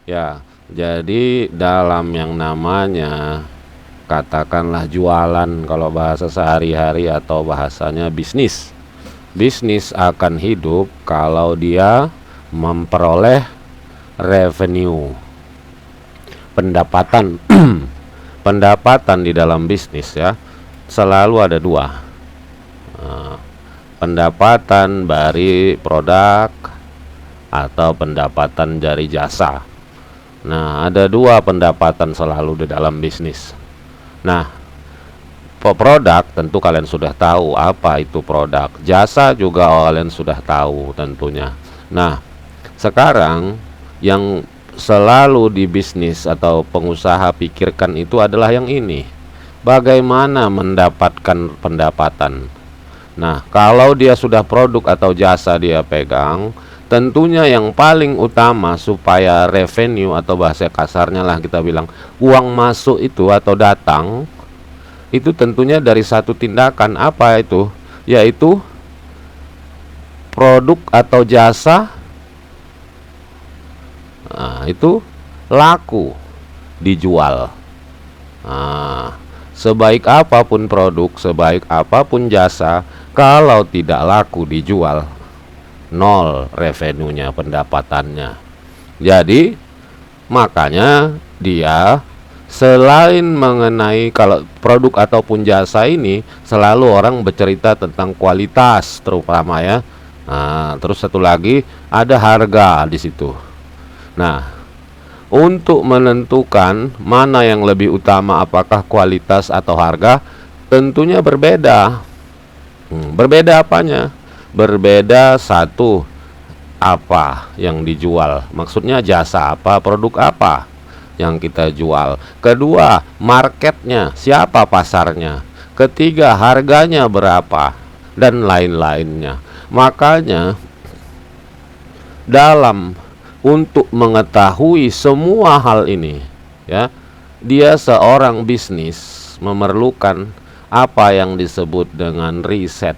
Ya, jadi dalam yang namanya katakanlah jualan kalau bahasa sehari-hari atau bahasanya bisnis. Bisnis akan hidup kalau dia memperoleh revenue, pendapatan. Pendapatan di dalam bisnis ya selalu ada dua. Nah, pendapatan dari produk atau pendapatan dari jasa. Nah, ada dua pendapatan selalu di dalam bisnis. Nah, produk tentu kalian sudah tahu apa itu produk. Jasa juga kalian sudah tahu tentunya. Nah, sekarang yang selalu di bisnis atau pengusaha pikirkan itu adalah yang ini. Bagaimana mendapatkan pendapatan. Nah, kalau dia sudah produk atau jasa dia pegang, tentunya yang paling utama supaya revenue atau bahasa kasarnya lah kita bilang uang masuk itu atau datang itu tentunya dari satu tindakan apa itu, yaitu produk atau jasa itu laku dijual. Sebaik apapun produk, sebaik apapun jasa, kalau tidak laku dijual, nol revenue-nya, pendapatannya. Jadi makanya dia selain mengenai kalau produk ataupun jasa ini selalu orang bercerita tentang kualitas terutama ya. Nah, terus satu lagi ada harga di situ. Nah, untuk menentukan mana yang lebih utama apakah kualitas atau harga tentunya berbeda. Berbeda apanya? Berbeda satu apa yang dijual, maksudnya jasa apa, produk apa yang kita jual. Kedua, marketnya, siapa pasarnya. Ketiga, harganya berapa dan lain-lainnya. Makanya dalam untuk mengetahui semua hal ini ya, dia seorang bisnis memerlukan apa yang disebut dengan riset.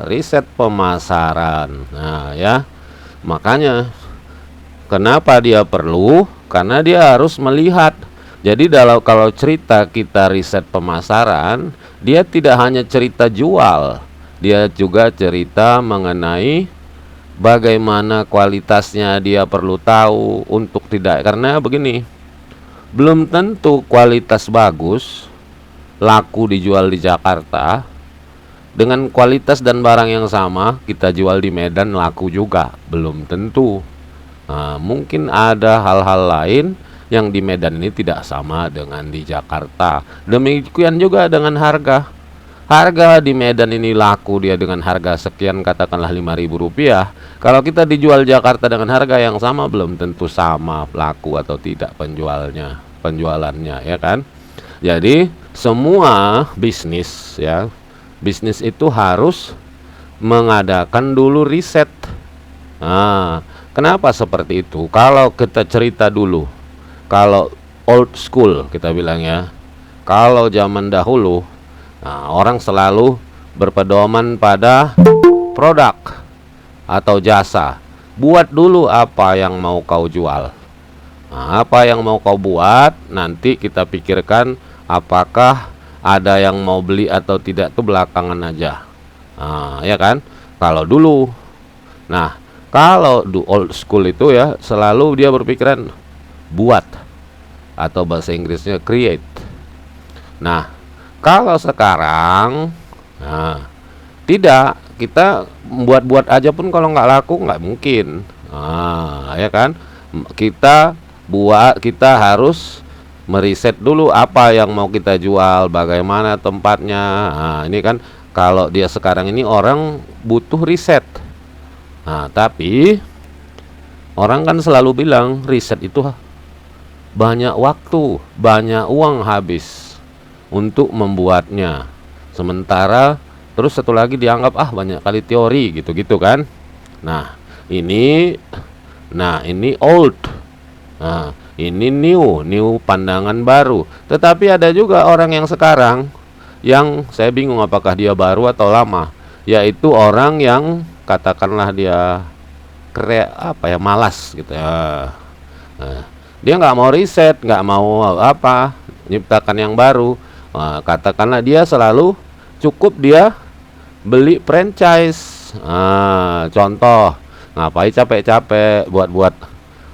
Riset pemasaran. Nah ya, makanya kenapa dia perlu? Karena dia harus melihat. Jadi kalau cerita kita riset pemasaran, dia tidak hanya cerita jual, dia juga cerita mengenai bagaimana kualitasnya. Dia perlu tahu untuk tidak, karena begini, belum tentu kualitas bagus laku dijual di Jakarta dengan kualitas dan barang yang sama kita jual di Medan laku juga, belum tentu. Nah, mungkin ada hal-hal lain yang di Medan ini tidak sama dengan di Jakarta. Demikian juga dengan harga. Harga di Medan ini laku dia dengan harga sekian, katakanlah Rp5.000. Kalau kita dijual Jakarta dengan harga yang sama, belum tentu sama laku atau tidak penjualannya ya kan. Jadi semua bisnis ya, bisnis itu harus mengadakan dulu riset. Nah, kenapa seperti itu? Kalau kita cerita dulu, kalau old school kita bilang ya, kalau zaman dahulu, nah, orang selalu berpedoman pada produk atau jasa. Buat dulu apa yang mau kau jual. Nah, apa yang mau kau buat, nanti kita pikirkan apakah ada yang mau beli atau tidak, itu belakangan aja. Nah, ya kan? Kalau dulu. Nah, kalau old school itu ya, selalu dia berpikiran buat, atau bahasa Inggrisnya create. Nah, kalau sekarang, nah, tidak, kita buat-buat aja pun kalau nggak laku nggak mungkin. Nah, ya kan? Kita harus meriset dulu apa yang mau kita jual, bagaimana tempatnya. Nah, ini kan kalau dia sekarang ini orang butuh riset. Nah, tapi orang kan selalu bilang riset itu banyak waktu, banyak uang habis untuk membuatnya. Sementara terus satu lagi dianggap banyak kali teori gitu-gitu kan. Nah, ini old. Nah, ini new pandangan baru. Tetapi ada juga orang yang sekarang yang saya bingung apakah dia baru atau lama, yaitu orang yang katakanlah dia malas gitu ya. Nah, dia nggak mau riset, nggak mau nyiptakan yang baru. Nah, katakanlah dia selalu cukup dia beli franchise. Contoh, ngapain capek-capek buat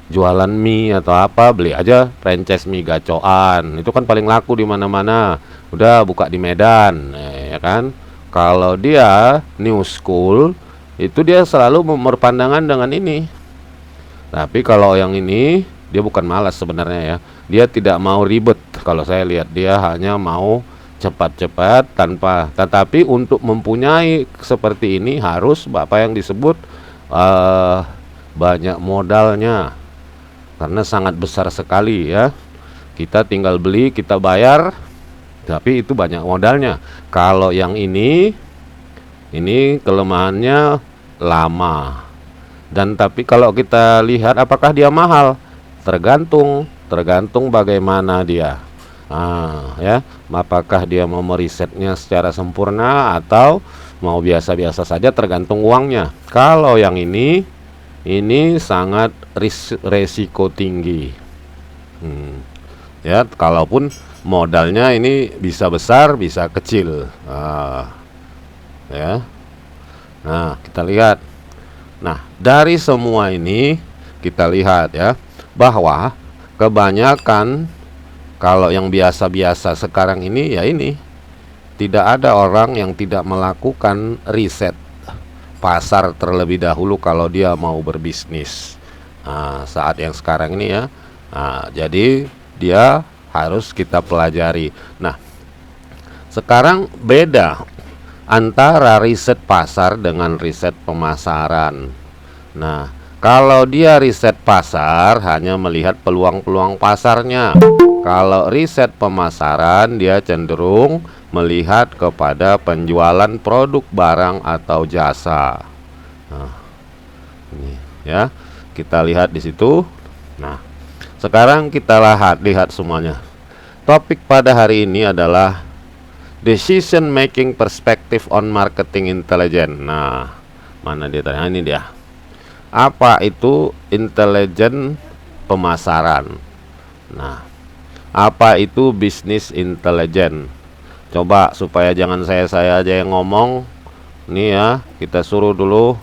jualan mie atau apa, beli aja franchise mie gacoan. Itu kan paling laku di mana-mana. Udah buka di Medan, ya kan? Kalau dia new school, itu dia selalu berpandangan dengan ini. Tapi kalau yang ini, dia bukan malas sebenarnya ya. Dia tidak mau ribet. Kalau saya lihat dia hanya mau cepat-cepat tetapi untuk mempunyai seperti ini harus yang disebut banyak modalnya. Karena sangat besar sekali ya. Kita tinggal beli, kita bayar, tapi itu banyak modalnya. Kalau yang ini kelemahannya lama. Dan tapi kalau kita lihat apakah dia mahal? Tergantung bagaimana dia. Ya, apakah dia mau merisetnya secara sempurna atau mau biasa-biasa saja, tergantung uangnya. Kalau yang ini sangat resiko tinggi. Ya, kalaupun modalnya ini bisa besar, bisa kecil. Ya. Nah, kita lihat. Nah, dari semua ini kita lihat ya, bahwa kebanyakan kalau yang biasa-biasa sekarang ini ya ini tidak ada orang yang tidak melakukan riset pasar terlebih dahulu kalau dia mau berbisnis. Saat yang sekarang ini ya. Jadi dia harus kita pelajari. Nah, sekarang beda antara riset pasar dengan riset pemasaran. Nah, kalau dia riset pasar hanya melihat peluang-peluang pasarnya. Kalau riset pemasaran dia cenderung melihat kepada penjualan produk, barang atau jasa. Nah, ini ya, kita lihat di situ. Nah, sekarang kita lihat semuanya. Topik pada hari ini adalah decision making perspective on marketing intelligence. Nah, mana dia tanya? Ini dia. Apa itu intelijen pemasaran? Nah, apa itu bisnis intelijen? Coba supaya jangan saya aja yang ngomong. Nih ya, kita suruh dulu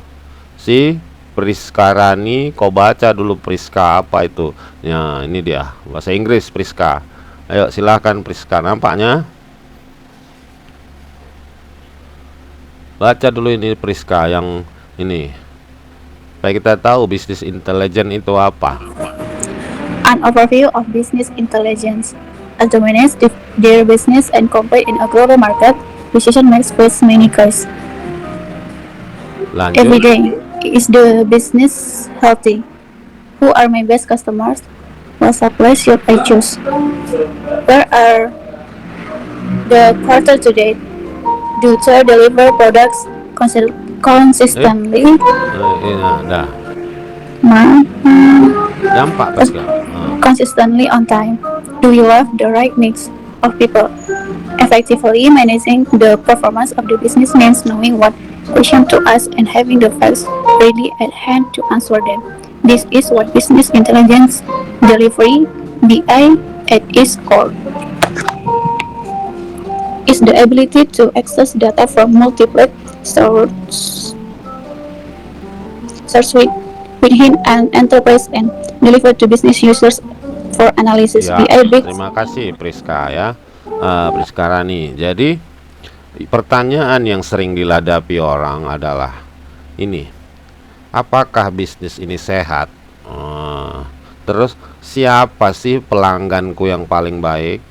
si Priska Rani, kau baca dulu Priska apa itu. Ya, ini dia bahasa Inggris Priska. Ayo silahkan Priska, nampaknya. Baca dulu ini Priska yang ini. Supaya kita tahu bisnis intelijen itu apa. An overview of business intelligence. As dominates their business and compete in a global market, decision makers face many cases. Lanjut. Every day, is the business healthy? Who are my best customers? What supply should I choose? Where are the quarter to date? Do I deliver products consistently? Dah. Dampak Priska. Consistently on time. Do you have the right mix of people? Effectively managing the performance of the business means knowing what questions to ask and having the facts ready at hand to answer them. This is what business intelligence delivery (BI) at its core is the ability to access data from multiple sources within an enterprise and deliver to business users for analysis. Ya, terima kasih Priska ya, Priska Rani. Jadi pertanyaan yang sering diladapi orang adalah ini, apakah bisnis ini sehat? Terus siapa sih pelangganku yang paling baik?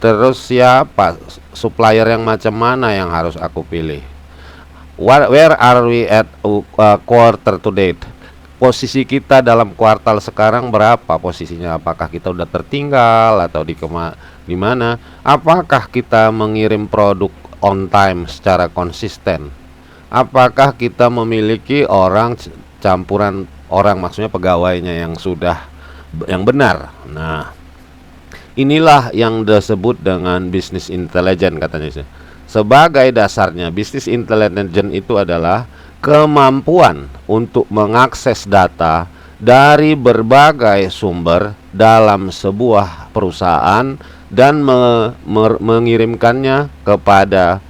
Terus siapa supplier yang macam mana yang harus aku pilih? Where are we at quarter to date? Posisi kita dalam kuartal sekarang berapa posisinya? Apakah kita udah tertinggal atau di mana? Apakah kita mengirim produk on time secara konsisten? Apakah kita memiliki campuran orang, maksudnya pegawainya yang benar? Nah, inilah yang disebut dengan business intelligence katanya. Sebagai dasarnya, bisnis intelligence itu adalah kemampuan untuk mengakses data dari berbagai sumber dalam sebuah perusahaan dan mengirimkannya kepada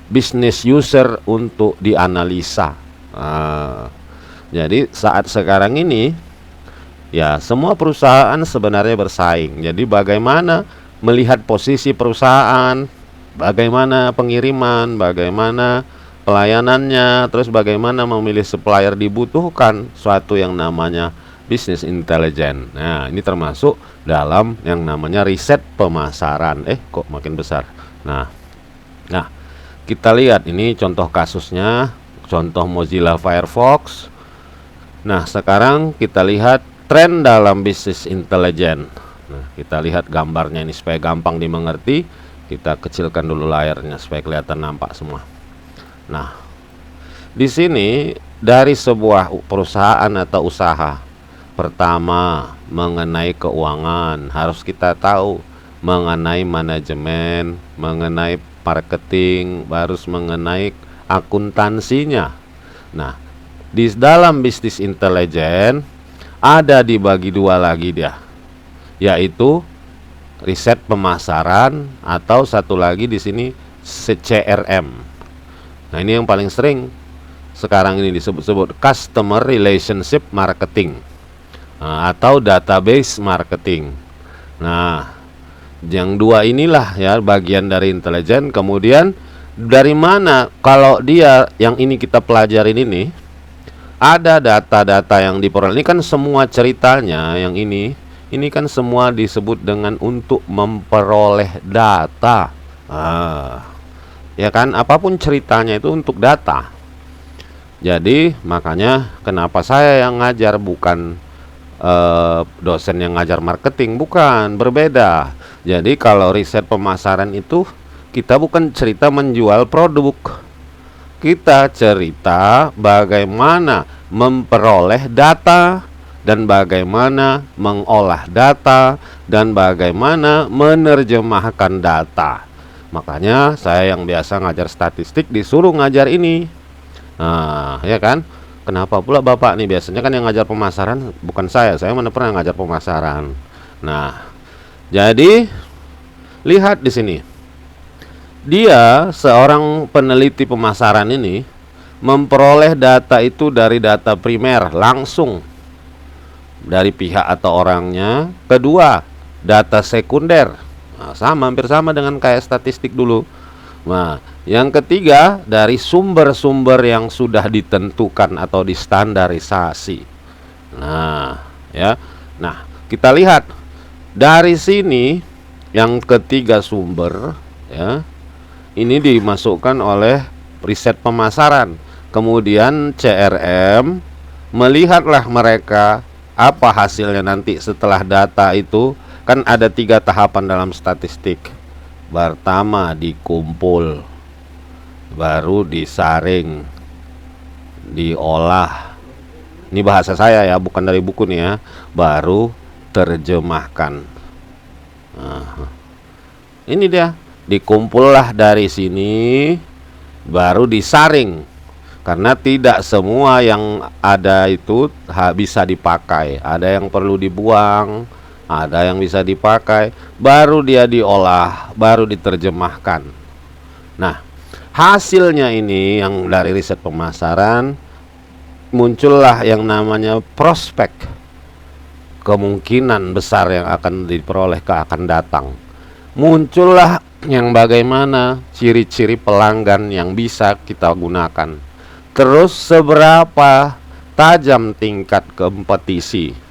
business user untuk dianalisa. Jadi saat sekarang ini ya semua perusahaan sebenarnya bersaing. Jadi bagaimana melihat posisi perusahaan, bagaimana pengiriman, bagaimana pelayanannya, terus bagaimana memilih supplier, dibutuhkan suatu yang namanya business intelligence. Nah, ini termasuk dalam yang namanya riset pemasaran. Kok makin besar. Nah, kita lihat ini contoh kasusnya, contoh Mozilla Firefox. Nah, sekarang kita lihat tren dalam business intelligence. Nah, kita lihat gambarnya ini supaya gampang dimengerti. Kita kecilkan dulu layarnya supaya kelihatan nampak semua. Nah, di sini dari sebuah perusahaan atau usaha, pertama mengenai keuangan harus kita tahu, mengenai manajemen, mengenai marketing, harus mengenai akuntansinya. Nah, di dalam bisnis intelijen ada dibagi dua lagi dia, yaitu riset pemasaran atau satu lagi di sini CRM. Nah, ini yang paling sering sekarang ini disebut-sebut customer relationship marketing, atau database marketing. Nah, yang dua inilah ya bagian dari intelijen. Kemudian dari mana kalau dia yang ini kita pelajarin ini ada data-data yang diperoleh. Ini kan semua ceritanya yang ini kan semua disebut dengan untuk memperoleh data. Ya kan, apapun ceritanya itu untuk data. Jadi makanya kenapa saya yang ngajar, bukan dosen yang ngajar marketing, bukan, berbeda. Jadi kalau riset pemasaran itu kita bukan cerita menjual produk, kita cerita bagaimana memperoleh data dan bagaimana mengolah data dan bagaimana menerjemahkan data. Makanya saya yang biasa ngajar statistik disuruh ngajar ini. Nah, ya kan? Kenapa pula Bapak nih biasanya kan yang ngajar pemasaran bukan saya mana pernah ngajar pemasaran. Nah, jadi lihat di sini. Dia seorang peneliti pemasaran ini memperoleh data itu dari data primer langsung dari pihak atau orangnya. Kedua, data sekunder. Nah, hampir sama dengan kayak statistik dulu. Nah, yang ketiga dari sumber-sumber yang sudah ditentukan atau distandarisasi. Nah, ya. Nah, kita lihat dari sini yang ketiga sumber ya. Ini dimasukkan oleh riset pemasaran. Kemudian CRM melihatlah mereka apa hasilnya nanti setelah data itu. Kan ada 3 tahapan dalam statistik. Pertama dikumpul, baru disaring, diolah. Ini bahasa saya ya, bukan dari buku nih ya. Baru terjemahkan. Nah, ini dia, dikumpullah dari sini, baru disaring. Karena tidak semua yang ada itu bisa dipakai. Ada yang perlu dibuang, ada yang bisa dipakai, baru dia diolah, baru diterjemahkan. Nah, hasilnya ini yang dari riset pemasaran muncullah yang namanya prospek, kemungkinan besar yang akan diperoleh akan datang. Muncullah yang bagaimana ciri-ciri pelanggan yang bisa kita gunakan. Terus seberapa tajam tingkat kompetisi.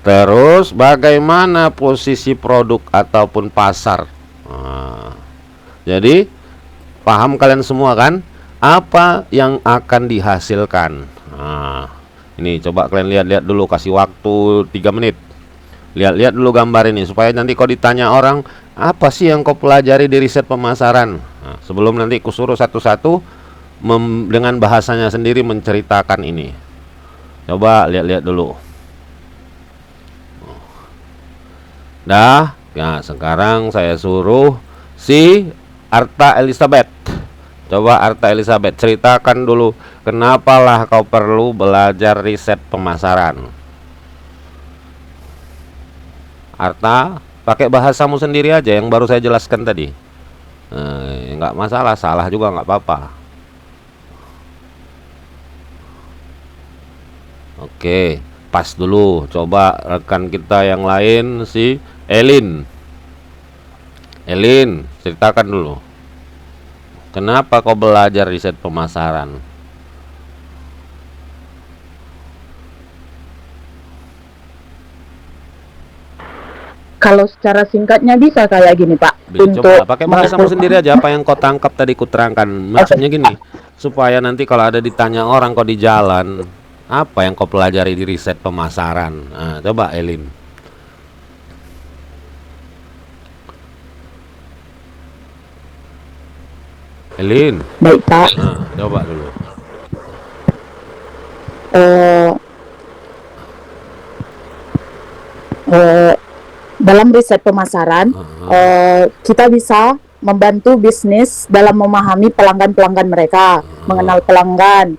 Terus bagaimana posisi produk ataupun pasar. Jadi paham kalian semua kan apa yang akan dihasilkan. Ini coba kalian lihat-lihat dulu, kasih waktu 3 menit. Lihat-lihat dulu gambar ini supaya nanti kau ditanya orang, apa sih yang kau pelajari di riset pemasaran. Sebelum nanti kusuruh satu-satu dengan bahasanya sendiri menceritakan ini. Coba lihat-lihat dulu. Nah, sekarang saya suruh si Arta Elizabeth. Coba Arta Elizabeth ceritakan dulu, kenapalah kau perlu belajar riset pemasaran. Arta, pakai bahasamu sendiri aja yang baru saya jelaskan tadi. Nggak masalah, salah juga nggak apa-apa. Oke, pas dulu. Coba rekan kita yang lain, si Elin. Elin, ceritakan dulu. Kenapa kau belajar riset pemasaran? Kalau secara singkatnya bisa kayak gini Pak. Coba pakai bahasamu sendiri aja, apa yang kau tangkap tadi kuterangkan. Maksudnya gini, supaya nanti kalau ada ditanya orang kau di jalan, apa yang kau pelajari di riset pemasaran. Nah, coba Elin. Elin, Baik Pak. nah, coba dulu. Eh, dalam riset pemasaran, kita bisa membantu bisnis dalam memahami pelanggan-pelanggan mereka, mengenal pelanggan,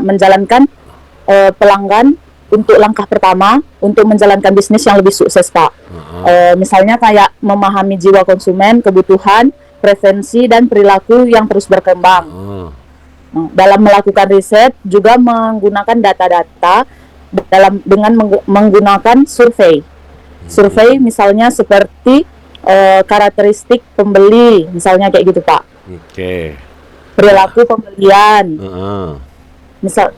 menjalankan pelanggan untuk langkah pertama untuk menjalankan bisnis yang lebih sukses Pak. Misalnya kayak memahami jiwa konsumen, kebutuhan, preferensi dan perilaku yang terus berkembang. Dalam melakukan riset juga menggunakan data-data dengan menggunakan survei. Survei misalnya seperti karakteristik pembeli, misalnya kayak gitu Pak. Oke. Perilaku pembelian. Misal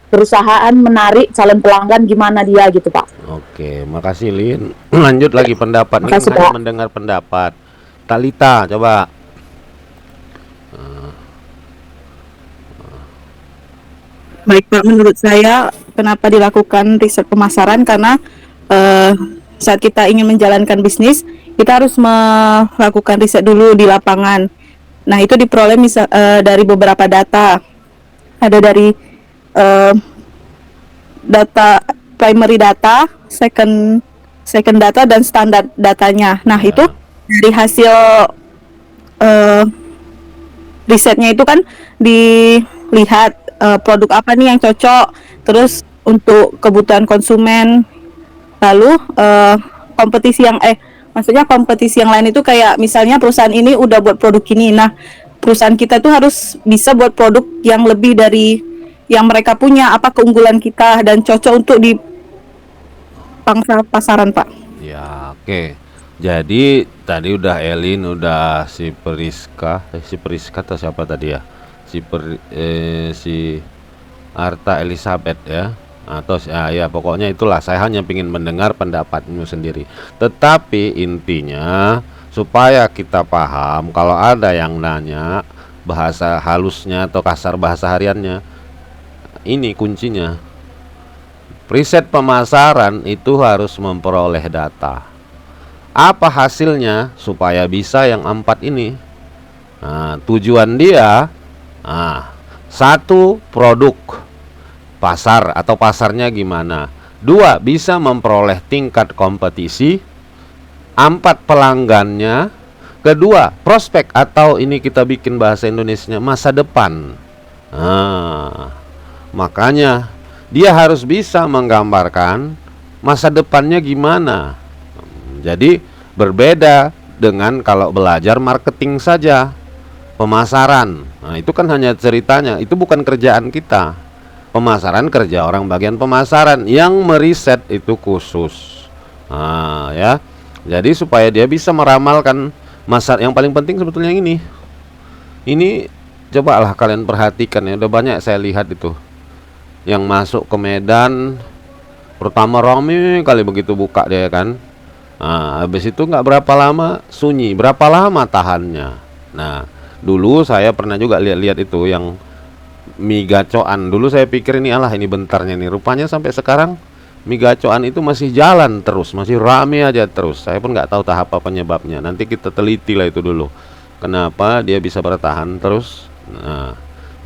perusahaan menarik calon pelanggan gimana dia gitu Pak. Oke, makasih Lin. Lanjut lagi pendapat. Ini Makasih, hanya Pak. mendengar pendapat. Talita, coba. Baik Pak, menurut saya kenapa dilakukan riset pemasaran karena saat kita ingin menjalankan bisnis, kita harus melakukan riset dulu di lapangan. Nah, itu diperoleh dari beberapa data. Ada dari data primary data, second data dan standar datanya. Nah, itu dari hasil risetnya itu kan dilihat produk apa nih yang cocok, terus untuk kebutuhan konsumen, lalu kompetisi yang lain itu kayak misalnya perusahaan ini udah buat produk ini, nah perusahaan kita tuh harus bisa buat produk yang lebih dari yang mereka punya, apa keunggulan kita dan cocok untuk di pangsa pasaran Pak. Ya, oke. Jadi tadi udah Elin, udah si Priska atau siapa tadi ya? Si Arta Elizabeth ya, atau ya pokoknya itulah, saya hanya ingin mendengar pendapatmu sendiri. Tetapi intinya supaya kita paham, kalau ada yang nanya bahasa halusnya atau kasar bahasa hariannya, ini kuncinya. Riset pemasaran itu harus memperoleh data. Apa hasilnya supaya bisa yang 4 ini? Nah, tujuan dia, satu, produk pasar atau pasarnya gimana. 2, bisa memperoleh tingkat kompetisi. 4, pelanggannya. Kedua, prospek atau ini kita bikin bahasa Indonesianya masa depan. Makanya dia harus bisa menggambarkan masa depannya gimana. Jadi berbeda dengan kalau belajar marketing saja, pemasaran. Nah, itu kan hanya ceritanya, itu bukan kerjaan kita. Pemasaran kerja orang bagian pemasaran, yang meriset itu khusus. Ya. Jadi supaya dia bisa meramalkan masa, yang paling penting sebetulnya ini. Ini cobalah kalian perhatikan ya, udah banyak saya lihat itu yang masuk ke Medan, pertama rame kali begitu buka dia kan. Habis itu nggak berapa lama sunyi, berapa lama tahannya. Nah, dulu saya pernah juga lihat-lihat itu yang mie gacoan. Dulu saya pikir ini ini bentarnya nih. Rupanya sampai sekarang mie gacoan itu masih jalan terus, masih rame aja terus. Saya pun nggak tahu tahap apa penyebabnya. Nanti kita teliti lah itu dulu. Kenapa dia bisa bertahan terus? Nah,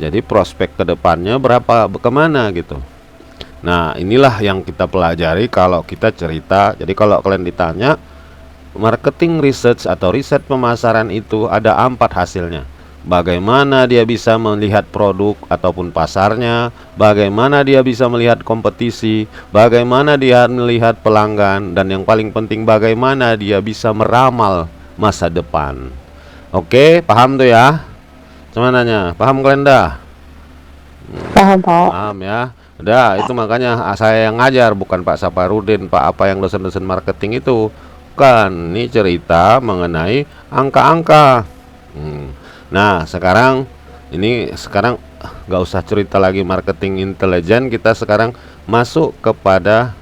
jadi prospek kedepannya kemana gitu. Nah, inilah yang kita pelajari kalau kita cerita. Jadi kalau kalian ditanya marketing research atau riset pemasaran itu ada 4 hasilnya. Bagaimana dia bisa melihat produk ataupun pasarnya, bagaimana dia bisa melihat kompetisi, bagaimana dia melihat pelanggan, dan yang paling penting bagaimana dia bisa meramal masa depan. Oke, paham tuh ya? Semananya, paham kalian dah? Paham, Pak. Paham ya? Udah, itu makanya saya yang ngajar, bukan Pak Saparudin, Pak apa yang dosen-dosen marketing itu. Bukan, ini cerita mengenai angka-angka. Nah, sekarang nggak usah cerita lagi marketing intelijen, kita sekarang masuk kepada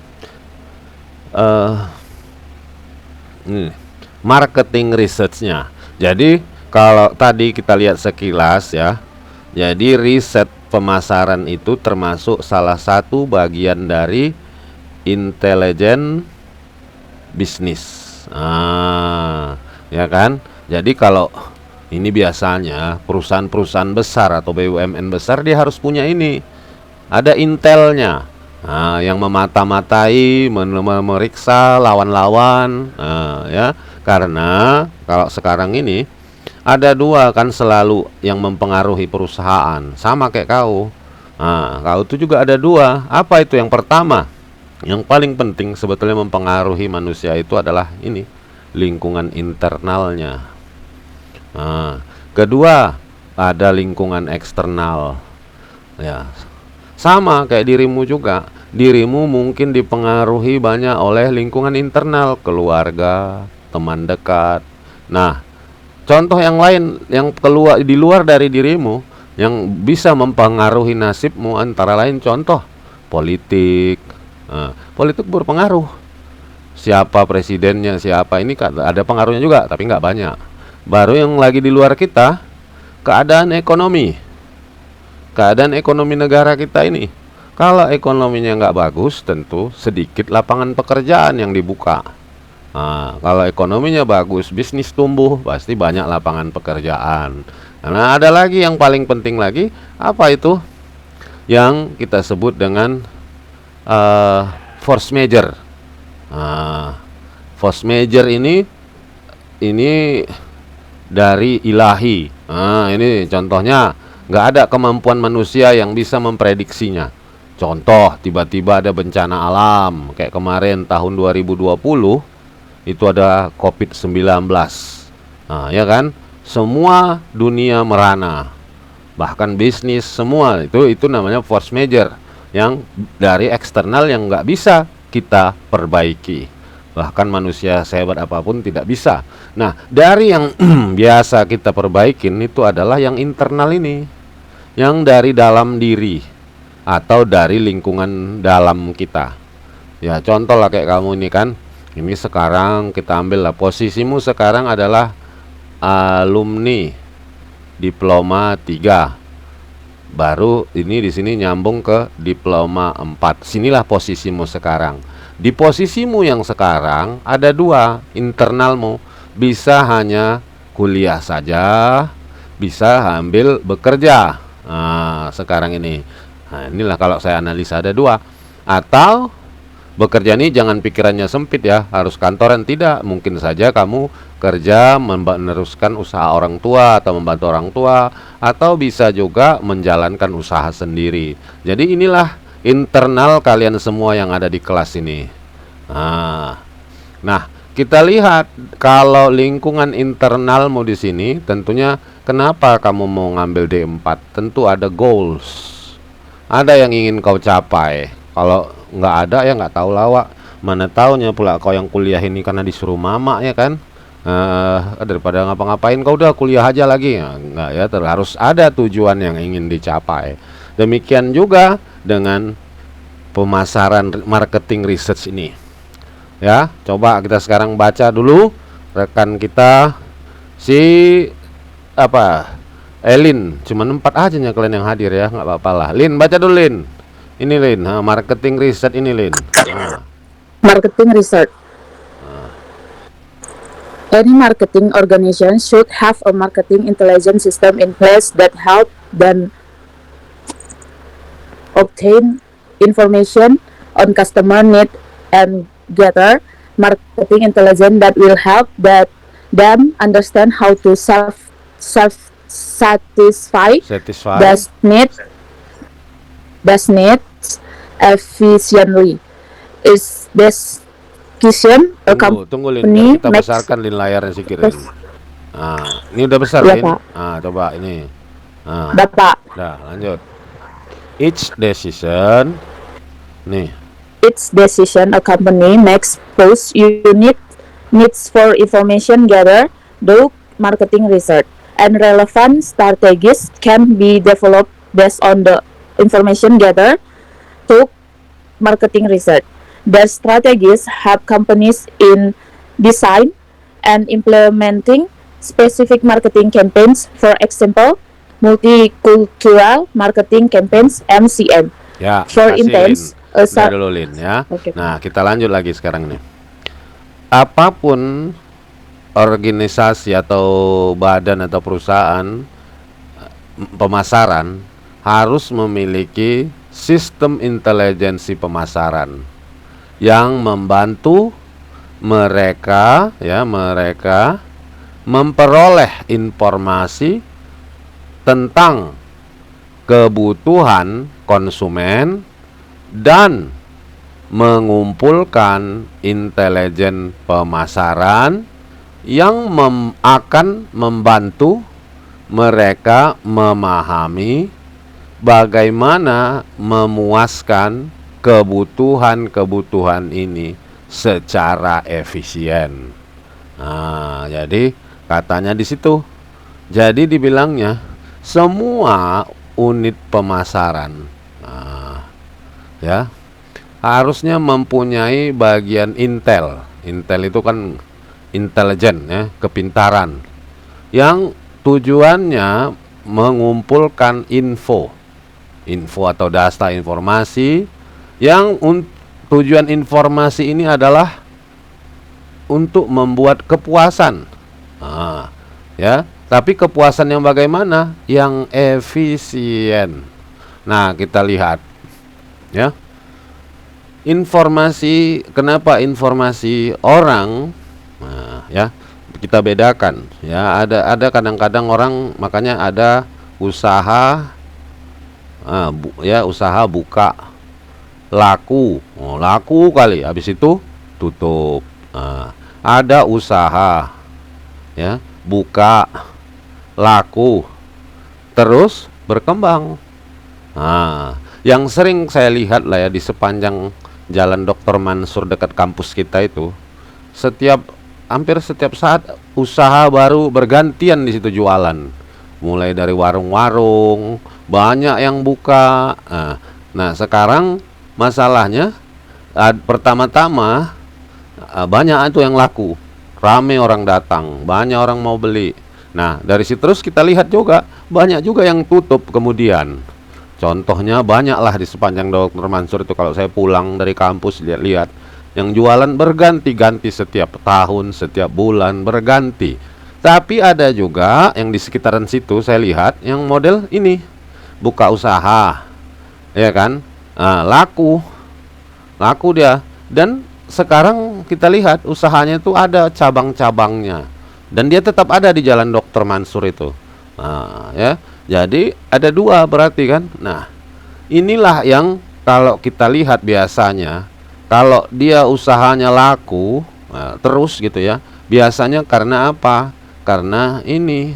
marketing research-nya. Jadi, kalau tadi kita lihat sekilas ya, jadi riset pemasaran itu termasuk salah satu bagian dari intelijen bisnis. Ya kan? Jadi kalau ini biasanya perusahaan-perusahaan besar atau BUMN besar dia harus punya ini. Ada intelnya. Yang memata-matai, memeriksa lawan-lawan, ya. Karena kalau sekarang ini ada 2 kan selalu yang mempengaruhi perusahaan. Sama kayak kau. Kau itu juga ada 2. Apa itu? Yang pertama, yang paling penting sebetulnya mempengaruhi manusia itu adalah ini, lingkungan internalnya. Kedua, ada lingkungan eksternal. Ya, sama kayak dirimu juga. Dirimu mungkin dipengaruhi banyak oleh lingkungan internal, keluarga, teman dekat. Nah, contoh yang lain yang keluar di luar dari dirimu yang bisa mempengaruhi nasibmu antara lain contoh politik. Politik berpengaruh. Siapa presidennya, siapa ini ada pengaruhnya juga, tapi nggak banyak. Baru yang lagi di luar kita, keadaan ekonomi negara kita ini. Kalau ekonominya nggak bagus, tentu sedikit lapangan pekerjaan yang dibuka. Kalau ekonominya bagus, bisnis tumbuh, pasti banyak lapangan pekerjaan. Nah, ada lagi yang paling penting lagi, apa itu? Yang kita sebut dengan force major. Force major ini dari ilahi. Ini contohnya, nggak ada kemampuan manusia yang bisa memprediksinya. Contoh, tiba-tiba ada bencana alam kayak kemarin tahun 2020 itu ada COVID-19. Ya kan? Semua dunia merana. Bahkan bisnis semua itu namanya force major yang dari eksternal yang nggak bisa kita perbaiki. Bahkan manusia sehebat apapun tidak bisa. Nah, dari yang biasa kita perbaikin itu adalah yang internal ini, yang dari dalam diri atau dari lingkungan dalam kita. Ya, contoh lah kayak kamu ini kan. Ini sekarang kita ambil lah, posisimu sekarang adalah alumni diploma 3. Baru ini di sini nyambung ke diploma 4. Sinilah posisimu sekarang. Di posisimu yang sekarang ada 2, internalmu bisa hanya kuliah saja, bisa ambil bekerja. Sekarang ini. Inilah kalau saya analisa ada 2. Atau bekerja ini jangan pikirannya sempit ya, harus kantoran, tidak. Mungkin saja kamu kerja meneruskan usaha orang tua atau membantu orang tua, atau bisa juga menjalankan usaha sendiri. Jadi inilah internal kalian semua yang ada di kelas ini. Nah, kita lihat kalau lingkungan internalmu di sini, tentunya kenapa kamu mau ngambil D4? Tentu ada goals. Ada yang ingin kau capai. Kalau nggak ada ya nggak tahu lawak. Mana taunya pula kau yang kuliah ini karena disuruh mama ya kan? Daripada ngapa-ngapain kau udah kuliah aja lagi. Nggak ya, harus ada tujuan yang ingin dicapai. Demikian juga dengan pemasaran marketing research ini. Ya, coba kita sekarang baca dulu rekan kita Elin. Cuman 4 aja nya kalian yang hadir ya, nggak apa-apa lah. Lin, baca dulu Lin. Ini Lin, marketing research ini Lin. Marketing research. Any marketing organization should have a marketing intelligence system in place that help them obtain information on customer need and gather marketing intelligence that will help them understand how to satisfy Satisfy. does needs efficiently. Is this decision a Tunggu Lin, company kita makes? besarkan Lin layarnya sedikit. Lin. Ini udah besar Iya, Lin. Pak. Coba ini. Bapak, Dah, lanjut. Each decision. Nih, its decision a company makes post unit needs for information gather, do marketing research, and relevant strategies can be developed based on the information gathered to marketing research. The strategies help companies in design and implementing specific marketing campaigns, for example, multicultural marketing campaigns (MCM). ya. For Kasih, instance, Lin. Udah dulu Lin ya. Oke. Nah, kita lanjut lagi sekarang nih. Apapun organisasi atau badan atau perusahaan pemasaran harus memiliki sistem intelijensi pemasaran yang membantu mereka memperoleh informasi tentang kebutuhan konsumen dan mengumpulkan intelijen pemasaran yang akan membantu mereka memahami bagaimana memuaskan kebutuhan-kebutuhan ini secara efisien. Nah, jadi katanya di situ. Jadi dibilangnya semua unit pemasaran, ya, harusnya mempunyai bagian intel. Intel itu kan intelijen, ya, kepintaran, yang tujuannya mengumpulkan info atau data informasi yang tujuan informasi ini adalah untuk membuat kepuasan, ya. Tapi kepuasan yang bagaimana? Yang efisien. Nah, kita lihat, ya. Informasi, kenapa informasi orang, ya, kita bedakan, ya. Ada kadang-kadang orang, makanya ada usaha, ya, usaha buka, laku, laku kali, habis itu tutup. Ada usaha, ya, buka, laku, terus berkembang. Yang sering saya lihat lah ya di sepanjang Jalan Dr. Mansur dekat kampus kita itu, hampir setiap saat usaha baru bergantian di situ jualan. Mulai dari warung-warung, banyak yang buka. Nah, sekarang masalahnya pertama-tama banyak itu yang laku, rame orang datang, banyak orang mau beli. Nah, dari situ terus kita lihat juga banyak juga yang tutup kemudian. Contohnya banyaklah di sepanjang Dr. Mansur itu, kalau saya pulang dari kampus lihat-lihat yang jualan berganti-ganti, setiap tahun, setiap bulan berganti. Tapi ada juga yang di sekitaran situ saya lihat yang model ini, buka usaha, ya kan, laku dia. Dan sekarang kita lihat usahanya itu ada cabang-cabangnya, dan dia tetap ada di Jalan Dr. Mansur itu. Ya, jadi ada dua berarti kan. Nah, inilah yang kalau kita lihat biasanya, kalau dia usahanya laku terus gitu ya, biasanya karena apa? Karena ini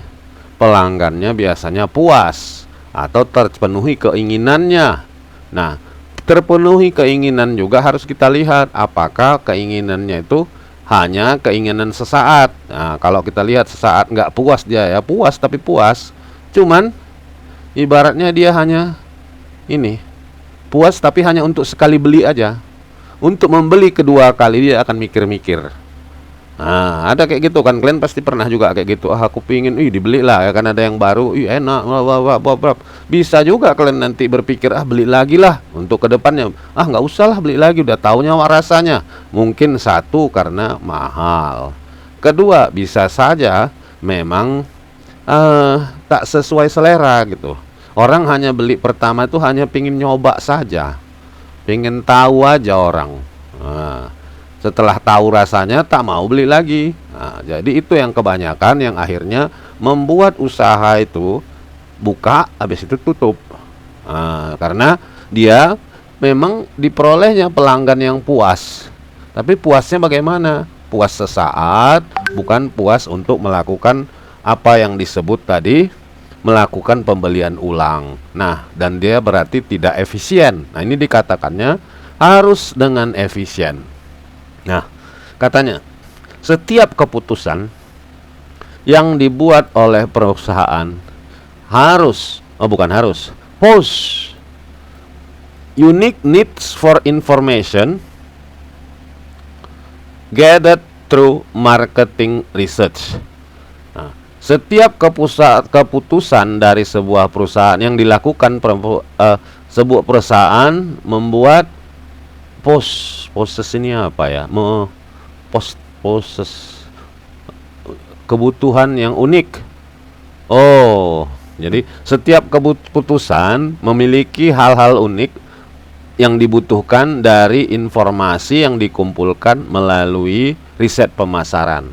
pelanggannya biasanya puas atau terpenuhi keinginannya. Nah, terpenuhi keinginan juga harus kita lihat apakah keinginannya itu hanya keinginan sesaat. Nah, kalau kita lihat sesaat nggak puas dia, ya puas tapi puas, cuman ibaratnya dia hanya ini puas tapi hanya untuk sekali beli aja. Untuk membeli kedua kali dia akan mikir-mikir. Nah, ada kayak gitu kan, kalian pasti pernah juga kayak gitu. Aku pingin, dibeli lah ya kan, ada yang baru, enak, bisa juga kalian nanti berpikir, beli lagi lah untuk kedepannya. Nggak usah lah beli lagi, udah taunya rasanya. Mungkin satu karena mahal, kedua bisa saja memang tak sesuai selera gitu. Orang hanya beli pertama itu hanya pingin nyoba saja, pingin tahu aja orang. setelah tahu rasanya tak mau beli lagi. Nah, jadi itu yang kebanyakan yang akhirnya membuat usaha itu buka, habis itu tutup. Nah, karena dia memang diperolehnya pelanggan yang puas. Tapi puasnya bagaimana? Puas sesaat, bukan puas untuk melakukan apa yang disebut tadi, melakukan pembelian ulang. Nah, dan dia berarti tidak efisien. Nah, ini dikatakannya harus dengan efisien. Nah, katanya setiap keputusan yang dibuat oleh perusahaan pose unique needs for information gathered through marketing research. Nah, setiap keputusan dari sebuah perusahaan yang dilakukan sebuah perusahaan membuat poses ini apa ya? Poses kebutuhan yang unik. Oh, jadi setiap keputusan memiliki hal-hal unik yang dibutuhkan dari informasi yang dikumpulkan melalui riset pemasaran.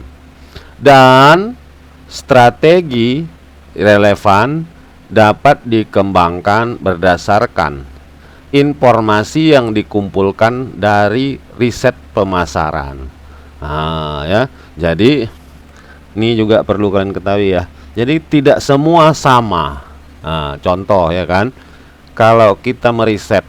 Dan strategi relevan dapat dikembangkan berdasarkan informasi yang dikumpulkan dari riset pemasaran. Nah, ya. Jadi ini juga perlu kalian ketahui ya. Jadi tidak semua sama. Nah, contoh ya kan. Kalau kita meriset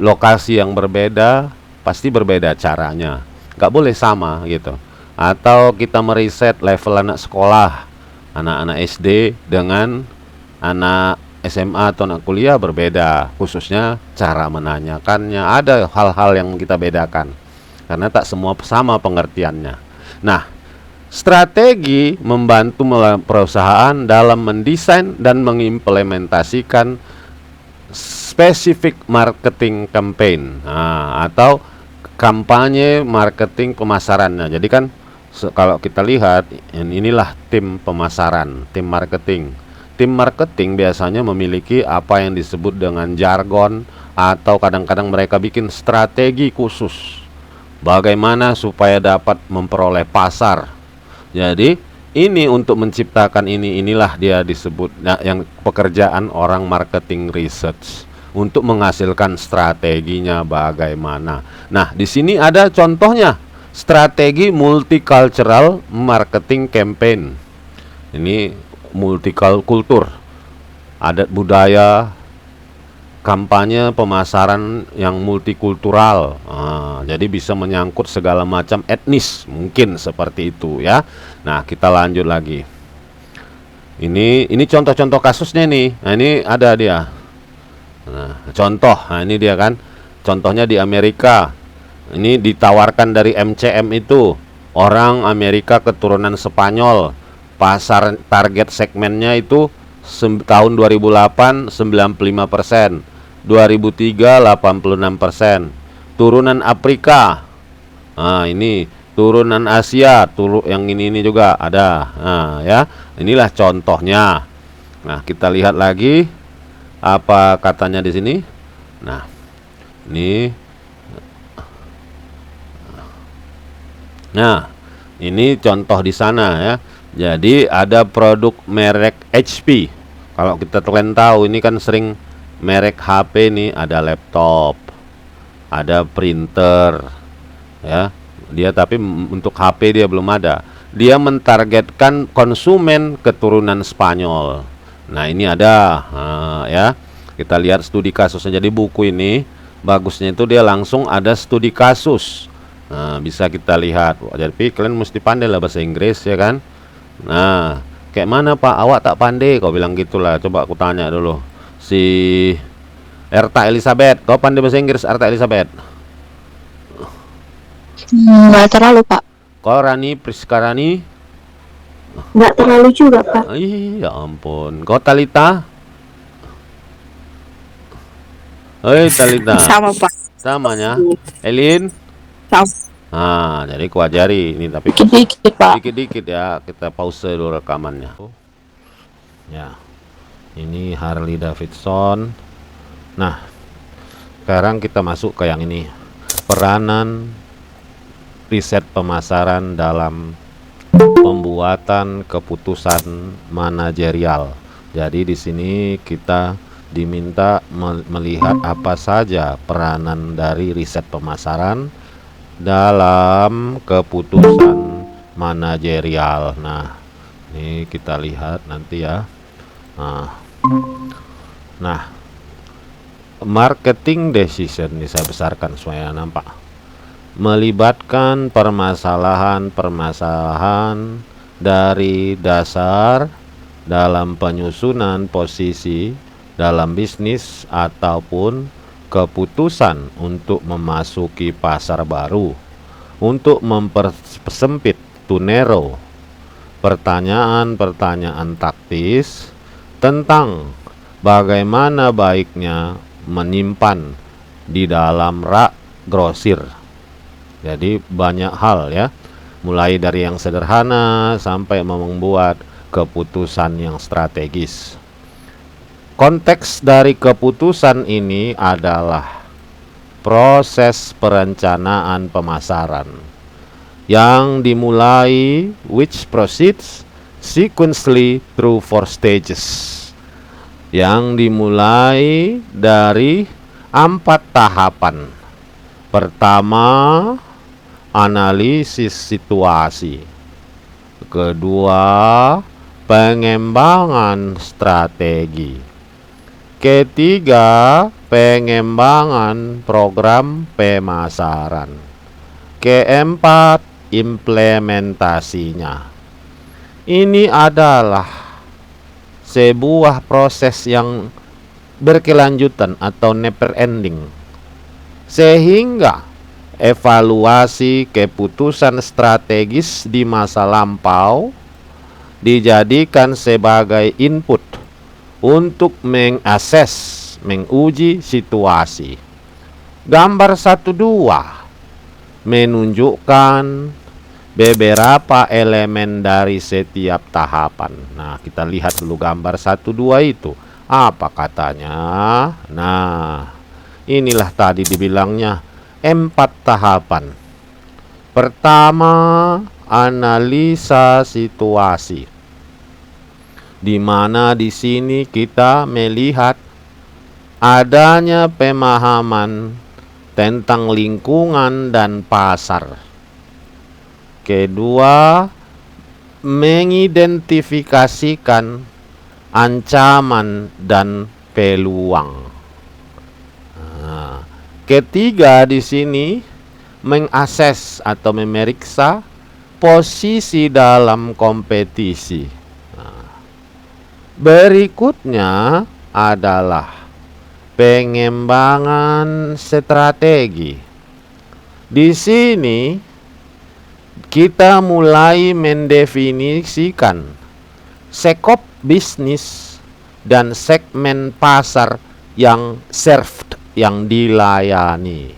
lokasi yang berbeda, pasti berbeda caranya, nggak boleh sama gitu. Atau kita meriset level anak sekolah, anak-anak SD dengan anak SMA atau anak kuliah berbeda, khususnya cara menanyakannya, ada hal-hal yang kita bedakan karena tak semua sama pengertiannya. Nah, strategi membantu perusahaan dalam mendesain dan mengimplementasikan specific marketing campaign, atau kampanye marketing pemasarannya. Jadi kan kalau kita lihat, inilah tim pemasaran, tim marketing. Tim marketing biasanya memiliki apa yang disebut dengan jargon, atau kadang-kadang mereka bikin strategi khusus bagaimana supaya dapat memperoleh pasar. Jadi ini untuk menciptakan inilah dia disebut yang pekerjaan orang marketing research, untuk menghasilkan strateginya bagaimana. Nah, di sini ada contohnya, strategi multicultural marketing campaign. Ini multikultur, adat budaya, kampanye pemasaran yang multikultural. Jadi bisa menyangkut segala macam etnis, mungkin seperti itu ya. Nah, kita lanjut lagi. Ini contoh-contoh kasusnya nih. Nah, ini ada dia. Nah, contoh. Nah, ini dia kan. Contohnya di Amerika. Ini ditawarkan dari MCM itu. Orang Amerika keturunan Spanyol. Pasar target segmennya itu tahun 2008 95%, 2003 86%. Turunan Afrika. Nah, ini turunan Asia, yang ini juga ada. Nah, ya. Inilah contohnya. Nah, kita lihat lagi apa katanya di sini. Nah, ini. Nah, ini contoh di sana ya. Jadi ada produk merek HP. Kalau kita kalian tahu, ini kan sering merek HP nih, ada laptop, ada printer ya. Dia tapi untuk HP dia belum ada. Dia mentargetkan konsumen keturunan Spanyol. Nah, ini ada ya. Kita lihat studi kasusnya. Jadi buku ini bagusnya itu dia langsung ada studi kasus. Nah, bisa kita lihat. Jadi kalian mesti pandai lah bahasa Inggris ya kan. Nah, kayak mana Pak? Awak tak pandai? Kau bilang gitulah. Coba aku tanya dulu. Si Erta Elizabeth, kau pandai bahasa Inggris Erta Elizabeth? Nggak terlalu, Pak. Kau Rani Priskarani? Nggak terlalu juga, Pak. Ya ampun. Kau Talita? Hei Talita. Sama Pak. Samanya. Elin? Sama. Nah, jadi ku ajari ini, tapi Dikit-dikit, Pak. dikit-dikit ya. Kita pause dulu rekamannya. Ya. Ini Harley Davidson. Nah, sekarang kita masuk ke yang ini. peranan riset pemasaran dalam pembuatan keputusan manajerial. Jadi di sini kita diminta melihat apa saja peranan dari riset pemasaran dalam keputusan manajerial. Nah, ini kita lihat nanti ya. Nah, marketing decision ini saya besarkan supaya nampak. Melibatkan permasalahan-permasalahan dari dasar dalam penyusunan posisi dalam bisnis ataupun keputusan untuk memasuki pasar baru, untuk mempersempit to narrow pertanyaan-pertanyaan taktis tentang bagaimana baiknya menyimpan di dalam rak grosir. Jadi banyak hal ya, mulai dari yang sederhana sampai membuat keputusan yang strategis. Konteks dari keputusan ini adalah proses perencanaan pemasaran yang dimulai, which proceeds sequentially through 4 stages, yang dimulai dari 4 tahapan. Pertama, analisis situasi. Kedua, pengembangan strategi. Ketiga, pengembangan program pemasaran. Keempat, implementasinya. Ini adalah sebuah proses yang berkelanjutan atau never ending, sehingga evaluasi keputusan strategis di masa lampau dijadikan sebagai input untuk mengakses, menguji situasi. Gambar 1-2 menunjukkan beberapa elemen dari setiap tahapan. Nah, kita lihat dulu gambar 1-2 itu. Apa katanya? Nah, inilah tadi dibilangnya 4 tahapan. Pertama, analisa situasi, di mana di sini kita melihat adanya pemahaman tentang lingkungan dan pasar. Kedua, mengidentifikasikan ancaman dan peluang. Nah, ketiga di sini mengakses atau memeriksa posisi dalam kompetisi. Nah, berikutnya adalah pengembangan strategi. Di sini kita mulai mendefinisikan skop bisnis dan segmen pasar yang served, yang dilayani.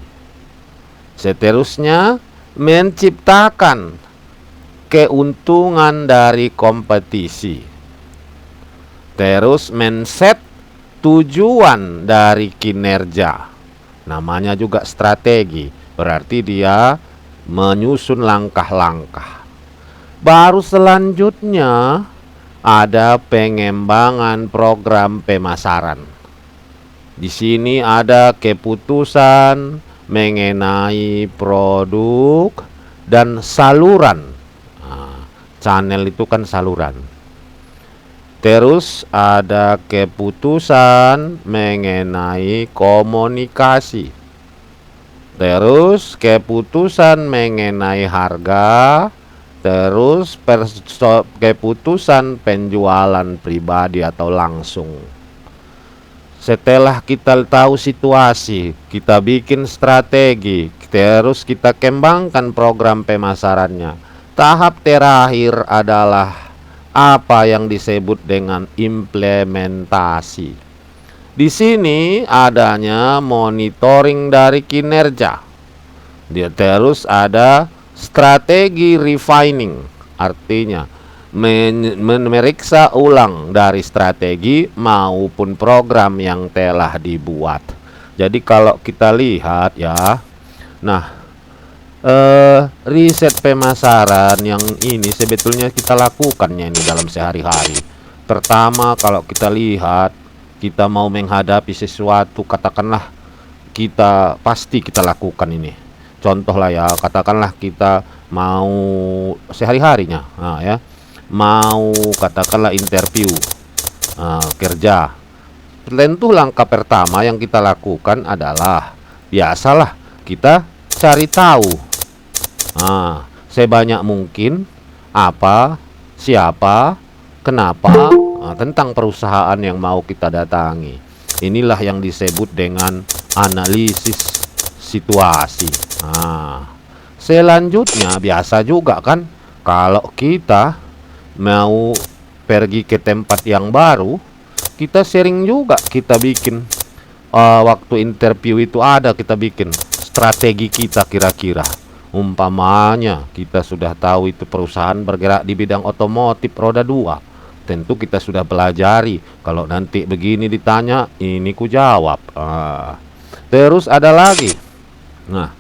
Seterusnya, menciptakan keuntungan dari kompetisi. Terus men-set tujuan dari kinerja. Namanya juga strategi, berarti dia menyusun langkah-langkah. Baru selanjutnya ada pengembangan program pemasaran. Di sini ada keputusan mengenai produk dan saluran. Nah, channel itu kan saluran. Terus ada keputusan mengenai komunikasi. Terus keputusan mengenai harga. Terus keputusan penjualan pribadi atau langsung. Setelah kita tahu situasi, kita bikin strategi, terus kita kembangkan program pemasarannya. Tahap terakhir adalah apa yang disebut dengan implementasi. Di sini adanya monitoring dari kinerja. Dia terus ada strategi refining, artinya memeriksa ulang dari strategi maupun program yang telah dibuat. Jadi kalau kita lihat ya, Nah, riset pemasaran yang ini sebetulnya kita lakukannya ini dalam sehari-hari. Pertama, kalau kita lihat kita mau menghadapi sesuatu, katakanlah kita pasti kita lakukan ini. Contoh lah ya, katakanlah kita mau sehari-harinya, nah ya, mau katakanlah interview kerja. Tentu langkah pertama yang kita lakukan adalah biasalah kita cari tahu sebanyak mungkin apa, siapa, kenapa tentang perusahaan yang mau kita datangi. Inilah yang disebut dengan analisis situasi. Selanjutnya biasa juga kan kalau kita mau pergi ke tempat yang baru, kita sering juga kita bikin waktu interview itu ada kita bikin strategi kita kira-kira. Umpamanya kita sudah tahu itu perusahaan bergerak di bidang otomotif roda 2. Tentu kita sudah pelajari. Kalau nanti begini ditanya, ini ku jawab. Terus ada lagi. Nah,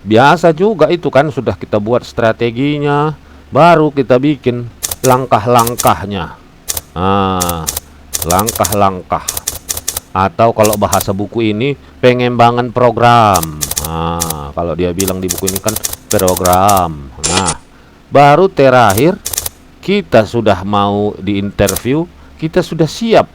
biasa juga itu kan sudah kita buat strateginya, baru kita bikin langkah-langkahnya. Langkah-langkah. Atau kalau bahasa buku ini pengembangan program. Kalau dia bilang di buku ini kan program. Nah, baru terakhir kita sudah mau di interview, kita sudah siap.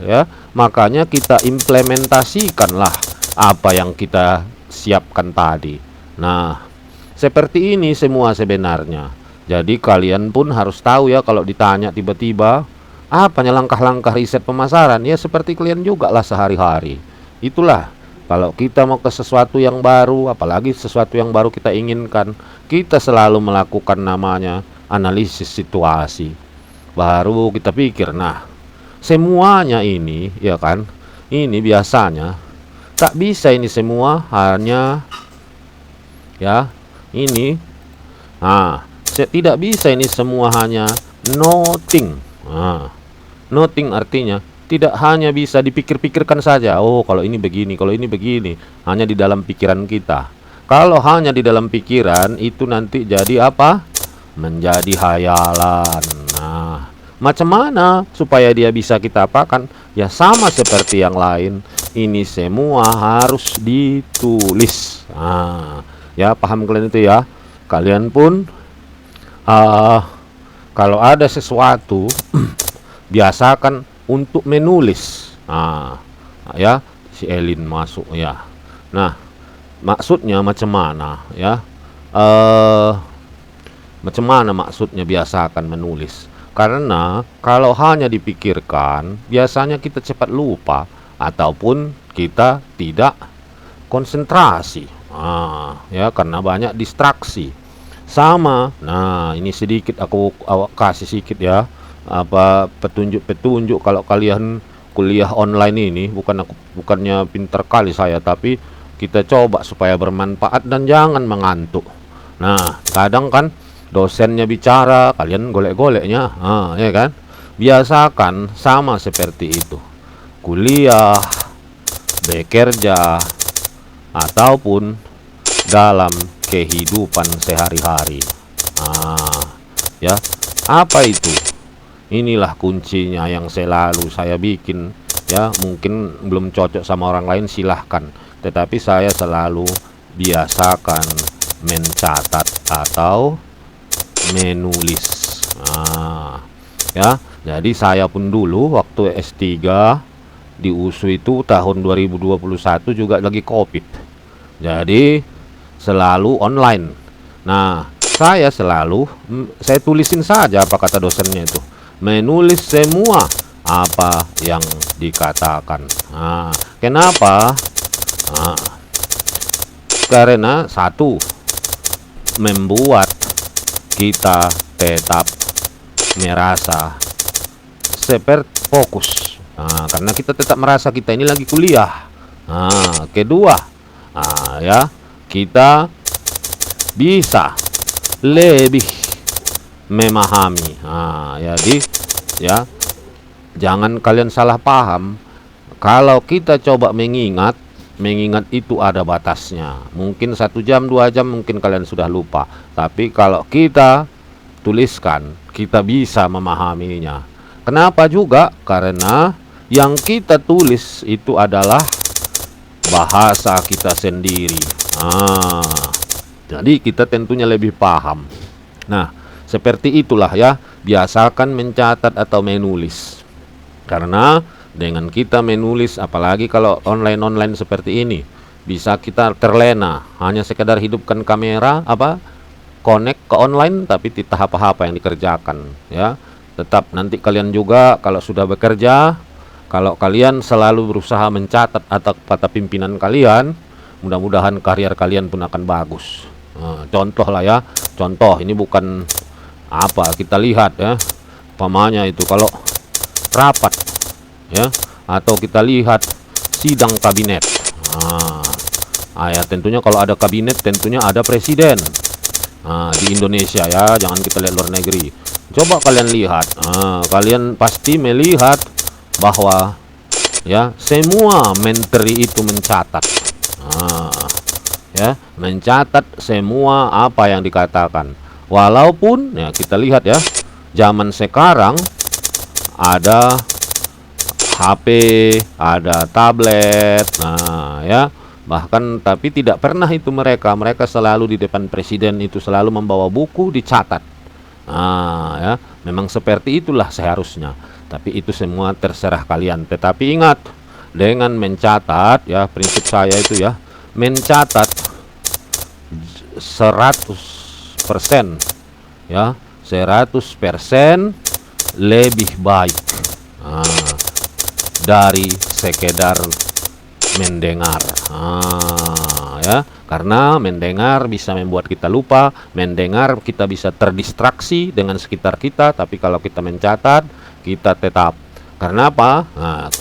Ya, makanya kita implementasikanlah apa yang kita siapkan tadi. Nah, seperti ini semua sebenarnya. Jadi kalian pun harus tahu ya kalau ditanya tiba-tiba apanya langkah-langkah riset pemasaran, ya seperti kalian juga lah sehari-hari. Itulah kalau kita mau ke sesuatu yang baru, apalagi sesuatu yang baru kita inginkan, kita selalu melakukan namanya analisis situasi. Baru kita pikir, nah semuanya ini ya kan, ini biasanya tak bisa ini semua hanya ya ini. Tidak bisa ini semua hanya nothing. Nothing artinya tidak hanya bisa dipikir-pikirkan saja. Oh, kalau ini begini, kalau ini begini, hanya di dalam pikiran kita. Kalau hanya di dalam pikiran itu nanti jadi apa? Menjadi hayalan. Nah, macam mana supaya dia bisa kita apakan? Ya sama seperti yang lain. Ini semua harus ditulis. Ya paham kalian itu ya. Kalian pun kalau ada sesuatu biasakan untuk menulis. Ya si Elin masuk ya. Nah, maksudnya macam mana ya? Macam mana maksudnya biasakan menulis? Karena kalau hanya dipikirkan, biasanya kita cepat lupa ataupun kita tidak konsentrasi. Ya karena banyak distraksi. Sama. Nah, ini sedikit aku kasih sedikit ya. Apa petunjuk-petunjuk kalau kalian kuliah online ini, bukannya pintar kali saya, tapi kita coba supaya bermanfaat dan jangan mengantuk. Nah, kadang kan dosennya bicara, kalian golek-goleknya, ya kan? Biasakan sama seperti itu. Kuliah, bekerja, ataupun dalam kehidupan sehari-hari. Ya, apa itu? Inilah kuncinya yang selalu saya bikin ya. Mungkin belum cocok sama orang lain, silahkan. Tetapi saya selalu biasakan mencatat atau menulis. Ya, jadi saya pun dulu waktu S3 di USU itu tahun 2021 juga lagi COVID. Jadi selalu online. Nah, saya tulisin saja apa kata dosennya itu. Menulis semua apa yang dikatakan. Kenapa? Karena satu, membuat kita tetap merasa seperti fokus. Karena kita tetap merasa kita ini lagi kuliah. Kedua, ya kita bisa lebih memahami. Jadi ya jangan kalian salah paham. Kalau kita coba mengingat, mengingat itu ada batasnya. Mungkin 1 jam, 2 jam mungkin kalian sudah lupa. Tapi kalau kita tuliskan, kita bisa memahaminya. Kenapa juga? Karena yang kita tulis itu adalah bahasa kita sendiri. Jadi kita tentunya lebih paham. Nah, seperti itulah ya, biasakan mencatat atau menulis. Karena dengan kita menulis, apalagi kalau online seperti ini, bisa kita terlena, hanya sekedar hidupkan kamera, connect ke online, tapi tidak apa-apa yang dikerjakan ya. Tetap nanti kalian juga kalau sudah bekerja, kalau kalian selalu berusaha mencatat atau kata pimpinan kalian, mudah-mudahan karier kalian pun akan bagus. Contoh lah ya, contoh ini bukan kita lihat ya, pamanya itu kalau rapat ya, atau kita lihat sidang kabinet. Ya tentunya kalau ada kabinet tentunya ada presiden. Di Indonesia ya, jangan kita lihat luar negeri. Coba kalian lihat, kalian pasti melihat bahwa ya semua menteri itu mencatat, ya mencatat semua apa yang dikatakan. Walaupun ya kita lihat ya, zaman sekarang ada HP, ada tablet, ya bahkan tapi tidak pernah itu mereka selalu di depan presiden itu selalu membawa buku dicatat. Ya memang seperti itulah seharusnya, tapi itu semua terserah kalian. Tetapi ingat, dengan mencatat ya, prinsip saya itu ya, mencatat 100% ya, 100% lebih baik dari sekedar mendengar. Ya, karena mendengar bisa membuat kita lupa, mendengar kita bisa terdistraksi dengan sekitar kita, tapi kalau kita mencatat, kita tetap. Karena apa?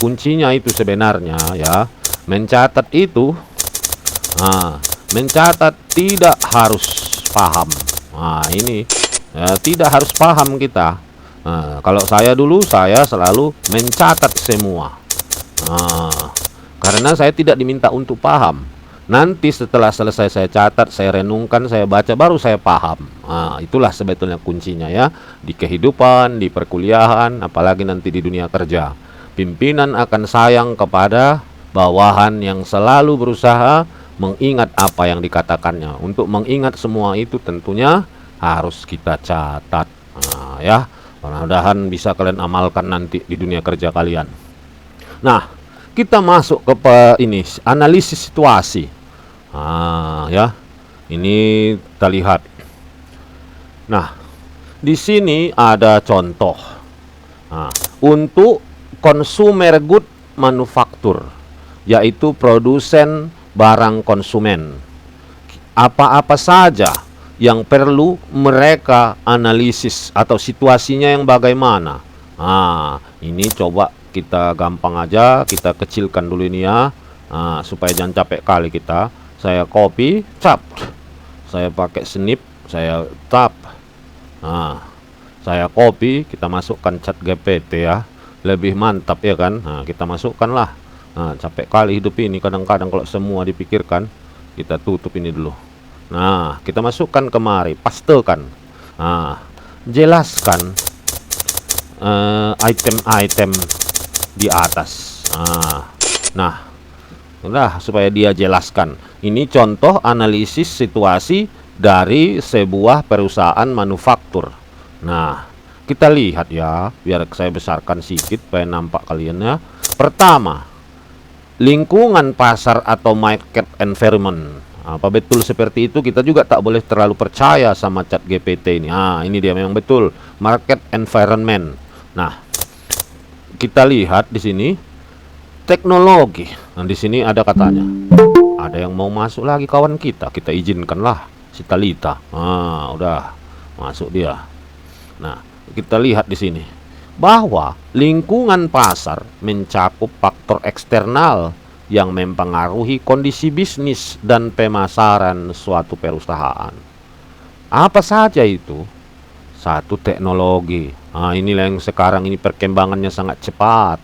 Kuncinya itu sebenarnya ya, mencatat itu, mencatat tidak harus paham. Ini ya, tidak harus paham kita. Kalau saya dulu, saya selalu mencatat semua. Karena saya tidak diminta untuk paham. Nanti setelah selesai saya catat, saya renungkan, saya baca, baru saya paham. Itulah sebetulnya kuncinya ya, di kehidupan, di perkuliahan, apalagi nanti di dunia kerja. Pimpinan akan sayang kepada bawahan yang selalu berusaha mengingat apa yang dikatakannya. Untuk mengingat semua itu tentunya harus kita catat. Ya, mudah-mudahan bisa kalian amalkan nanti di dunia kerja kalian. Nah, kita masuk ke ini analisis situasi. Ya, ini kita lihat. Nah, di sini ada contoh. Untuk consumer good manufaktur, yaitu produsen barang konsumen. Apa-apa saja yang perlu mereka analisis atau situasinya yang bagaimana. Ini coba kita gampang aja, kita kecilkan dulu ini ya, supaya jangan capek kali kita. Saya copy, cap, saya pakai snip, saya tap, saya copy, kita masukkan chat GPT ya, lebih mantap ya kan. Kita masukkanlah. Capek kali hidup ini kadang-kadang kalau semua dipikirkan. Kita tutup ini dulu. Nah, kita masukkan kemari, pastekan. Jelaskan item-item di atas. Nah, udah supaya dia jelaskan. Ini contoh analisis situasi dari sebuah perusahaan manufaktur. Nah, kita lihat ya, biar saya besarkan sedikit supaya nampak kalian ya. Pertama, lingkungan pasar atau market environment. Apa betul seperti itu? Kita juga tak boleh terlalu percaya sama chat GPT ini. Ini dia memang betul, market environment. Nah, kita lihat di sini teknologi. Nah, di sini ada katanya. Ada yang mau masuk lagi kawan kita izinkanlah, si Talita. Udah masuk dia. Nah, kita lihat di sini bahwa lingkungan pasar mencakup faktor eksternal yang mempengaruhi kondisi bisnis dan pemasaran suatu perusahaan. Apa saja itu? Satu, teknologi. Inilah yang sekarang ini perkembangannya sangat cepat.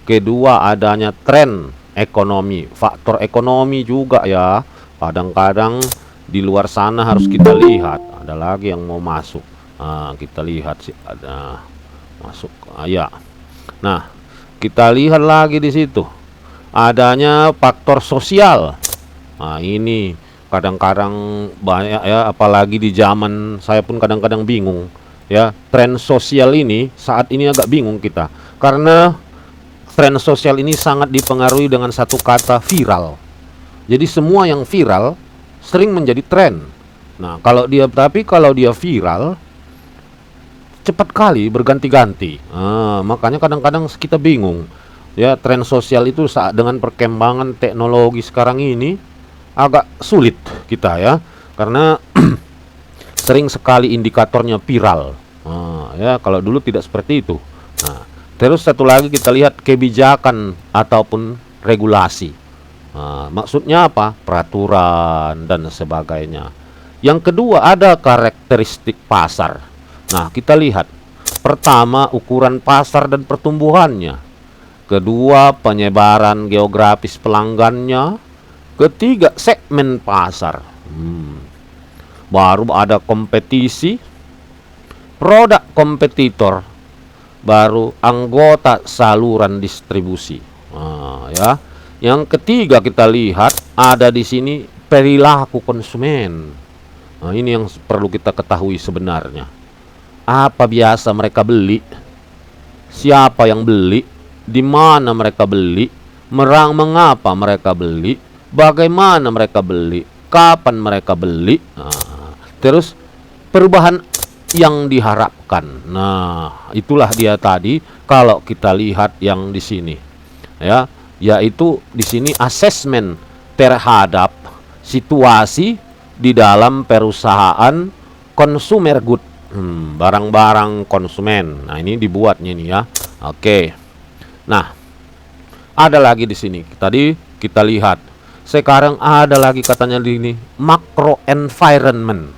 Kedua, adanya tren ekonomi, faktor ekonomi juga ya. Kadang-kadang di luar sana harus kita lihat. Ada lagi yang mau masuk. Kita lihat sih ada masuk. Ya. Nah, kita lihat lagi di situ. Adanya faktor sosial. Nah, ini kadang-kadang banyak ya, apalagi di zaman saya pun kadang-kadang bingung ya. Tren sosial ini saat ini agak bingung kita. Karena tren sosial ini sangat dipengaruhi dengan satu kata, viral. Jadi semua yang viral sering menjadi tren. Nah, kalau dia viral cepat kali berganti-ganti. Makanya kadang-kadang kita bingung. Ya, tren sosial itu saat dengan perkembangan teknologi sekarang ini agak sulit kita ya. Karena sering sekali indikatornya viral. Ya, kalau dulu tidak seperti itu. Nah, terus satu lagi kita lihat kebijakan ataupun regulasi. Maksudnya apa? Peraturan dan sebagainya. Yang kedua ada karakteristik pasar. Nah, kita lihat. Pertama, ukuran pasar dan pertumbuhannya. Kedua, penyebaran geografis pelanggannya. Ketiga, segmen pasar. Baru ada kompetisi, produk kompetitor, baru anggota saluran distribusi. Ya. Yang ketiga kita lihat ada di sini perilaku konsumen. Ini yang perlu kita ketahui sebenarnya. Apa biasa mereka beli? Siapa yang beli? Di mana mereka beli? Mengapa mereka beli? Bagaimana mereka beli? Kapan mereka beli? Terus perubahan yang diharapkan. Nah, itulah dia tadi kalau kita lihat yang di sini. Ya, yaitu di sini asesmen terhadap situasi di dalam perusahaan consumer good, barang-barang konsumen. Nah, ini dibuatnya nih ya. Oke. Nah, ada lagi di sini. Tadi kita lihat. Sekarang ada lagi katanya di ini macro environment.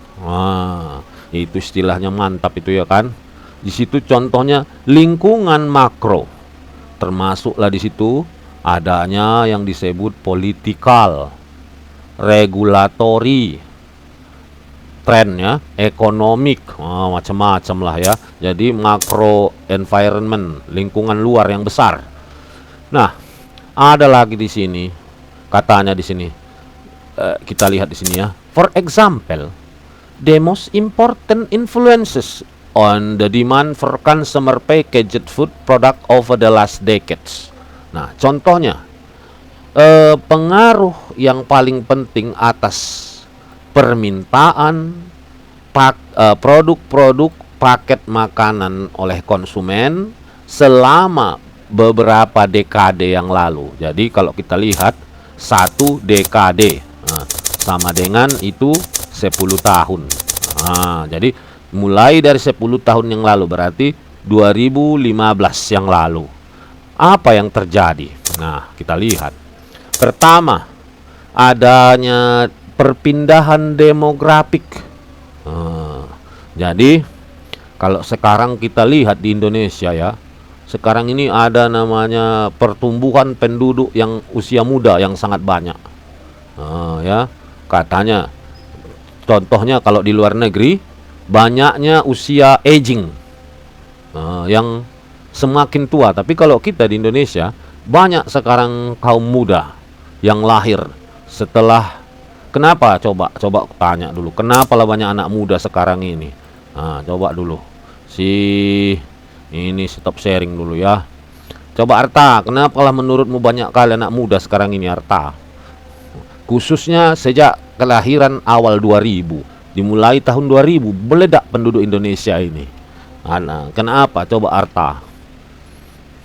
Itu istilahnya mantap itu ya kan. Di situ contohnya lingkungan makro. Termasuklah di situ adanya yang disebut politikal, regulatori, trennya, ekonomik, macam-macam lah ya. Jadi macro environment, lingkungan luar yang besar. Nah, ada lagi di sini. Katanya di sini, kita lihat di sini ya. For example, the most important influences on the demand for consumer packaged food product over the last decades. Nah, contohnya, pengaruh yang paling penting atas permintaan produk-produk paket makanan oleh konsumen selama beberapa dekade yang lalu. Jadi kalau kita lihat 1 dekade sama dengan itu 10 tahun. Jadi mulai dari 10 tahun yang lalu berarti 2015 yang lalu. Apa yang terjadi? Nah, kita lihat. Pertama, adanya perpindahan demografik. Jadi kalau sekarang kita lihat di Indonesia ya, sekarang ini ada namanya pertumbuhan penduduk yang usia muda yang sangat banyak. Ya, katanya contohnya kalau di luar negeri banyaknya usia aging yang semakin tua. Tapi kalau kita di Indonesia banyak sekarang kaum muda yang lahir setelah. Kenapa? Coba tanya dulu. Kenapa lah banyak anak muda sekarang ini? Coba dulu. Ini stop sharing dulu ya. Coba Arta, kenapa lah menurutmu banyak kali anak muda sekarang ini Arta? Khususnya sejak kelahiran awal 2000. Dimulai tahun 2000 meledak penduduk Indonesia ini. Kenapa? Coba Arta.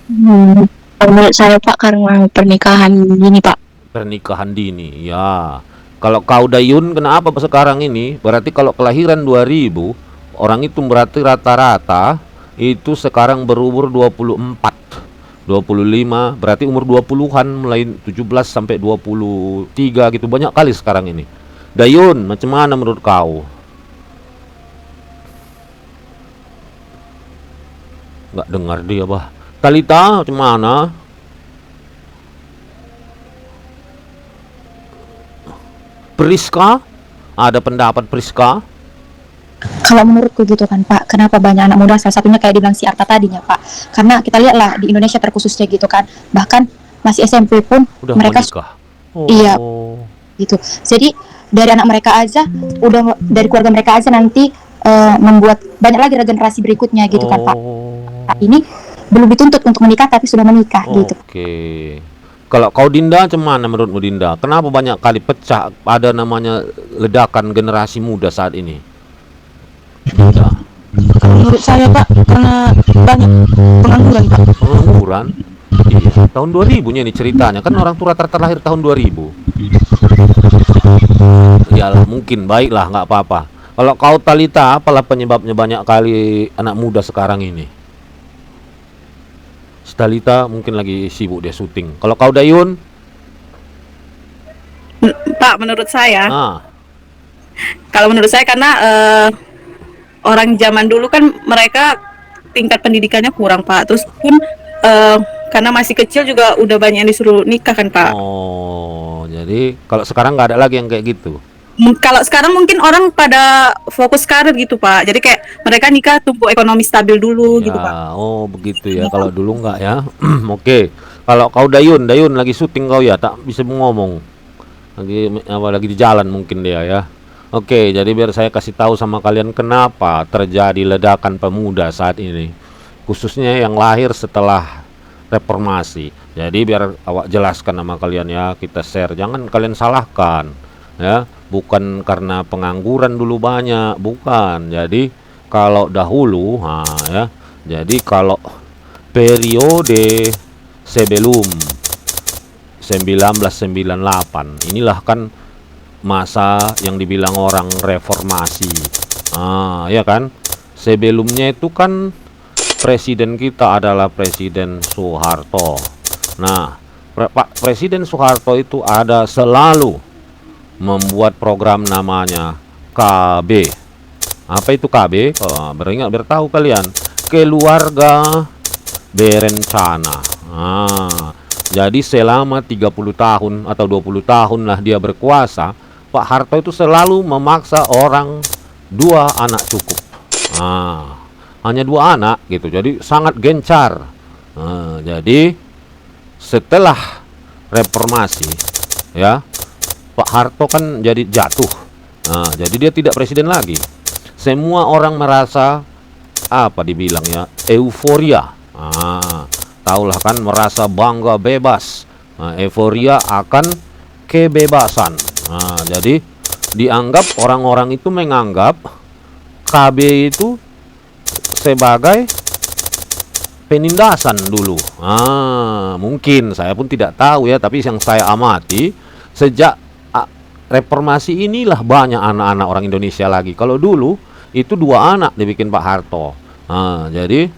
Menurut saya Pak karena pernikahan dini Pak. Pernikahan dini, ya. Kalau kau Dayun, kenapa sekarang ini? Berarti kalau kelahiran 2000, orang itu berarti rata-rata itu sekarang berumur 24, 25, berarti umur 20-an mulai 17 sampai 23 gitu. Banyak kali sekarang ini. Dayun, macam mana menurut kau? Nggak dengar dia, bah. Talita, macam mana? Priska, ada pendapat Priska? Kalau menurutku gitu kan Pak, kenapa banyak anak muda, salah satunya kayak dibilang si Arta tadinya Pak, karena kita lihatlah di Indonesia terkhususnya gitu kan, bahkan masih SMP pun Udah mereka menikah? iya gitu. Jadi dari anak mereka aja, udah dari keluarga mereka aja nanti membuat banyak lagi generasi berikutnya gitu kan Pak. Nah, ini belum dituntut untuk menikah tapi sudah menikah gitu. Oke. Kalau kau Dinda, cuman menurutmu Dinda, kenapa banyak kali pecah ada namanya ledakan generasi muda saat ini? Dinda. Menurut saya Pak, karena banyak pengangguran Pak. Pengangguran? Iya, tahun 2000-nya ini ceritanya, kan orang tua rata-rata lahir tahun 2000. Ya mungkin, baiklah, nggak apa-apa. Kalau kau Talita, apalah penyebabnya banyak kali anak muda sekarang ini? Si Talita mungkin lagi sibuk dia syuting. Kalau kau Dayun? Pak, menurut saya, Kalau menurut saya karena orang zaman dulu kan mereka tingkat pendidikannya kurang Pak, terus pun karena masih kecil juga udah banyak yang disuruh nikah kan Pak. Oh, jadi kalau sekarang nggak ada lagi yang kayak gitu. Kalau sekarang mungkin orang pada fokus karir gitu Pak, jadi kayak mereka nikah tunggu ekonomi stabil dulu gitu Pak. Oh begitu ya. Kalau dulu nggak ya. Oke. Kalau kau Dayun lagi syuting kau ya, tak bisa ngomong. Lagi di jalan mungkin dia ya. Oke, jadi biar saya kasih tahu sama kalian kenapa terjadi ledakan pemuda saat ini, khususnya yang lahir setelah reformasi. Jadi biar awak jelaskan sama kalian ya, kita share. Jangan kalian salahkan ya. Bukan karena pengangguran dulu banyak, bukan. Jadi kalau dahulu, ya. Jadi kalau periode sebelum 1998, inilah kan masa yang dibilang orang reformasi. Ya kan? Sebelumnya itu kan presiden kita adalah Presiden Soeharto. Nah, Pak Presiden Soeharto itu ada selalu membuat program namanya KB. Apa itu KB? Bertahu kalian, keluarga berencana. Jadi selama 30 tahun atau 20 tahun lah dia berkuasa, Pak Harto itu selalu memaksa orang 2 anak cukup. Hanya 2 anak gitu. Jadi sangat gencar. Jadi setelah reformasi ya, Pak Harto kan jadi jatuh. Jadi dia tidak presiden lagi. Semua orang merasa apa dibilang ya, euforia. Taulah kan, merasa bangga bebas. Euforia akan kebebasan. Jadi dianggap, orang-orang itu menganggap KB itu sebagai penindasan dulu. Mungkin saya pun tidak tahu ya, tapi yang saya amati sejak reformasi inilah banyak anak-anak orang Indonesia lagi. Kalau dulu itu 2 anak dibikin Pak Harto. Jadi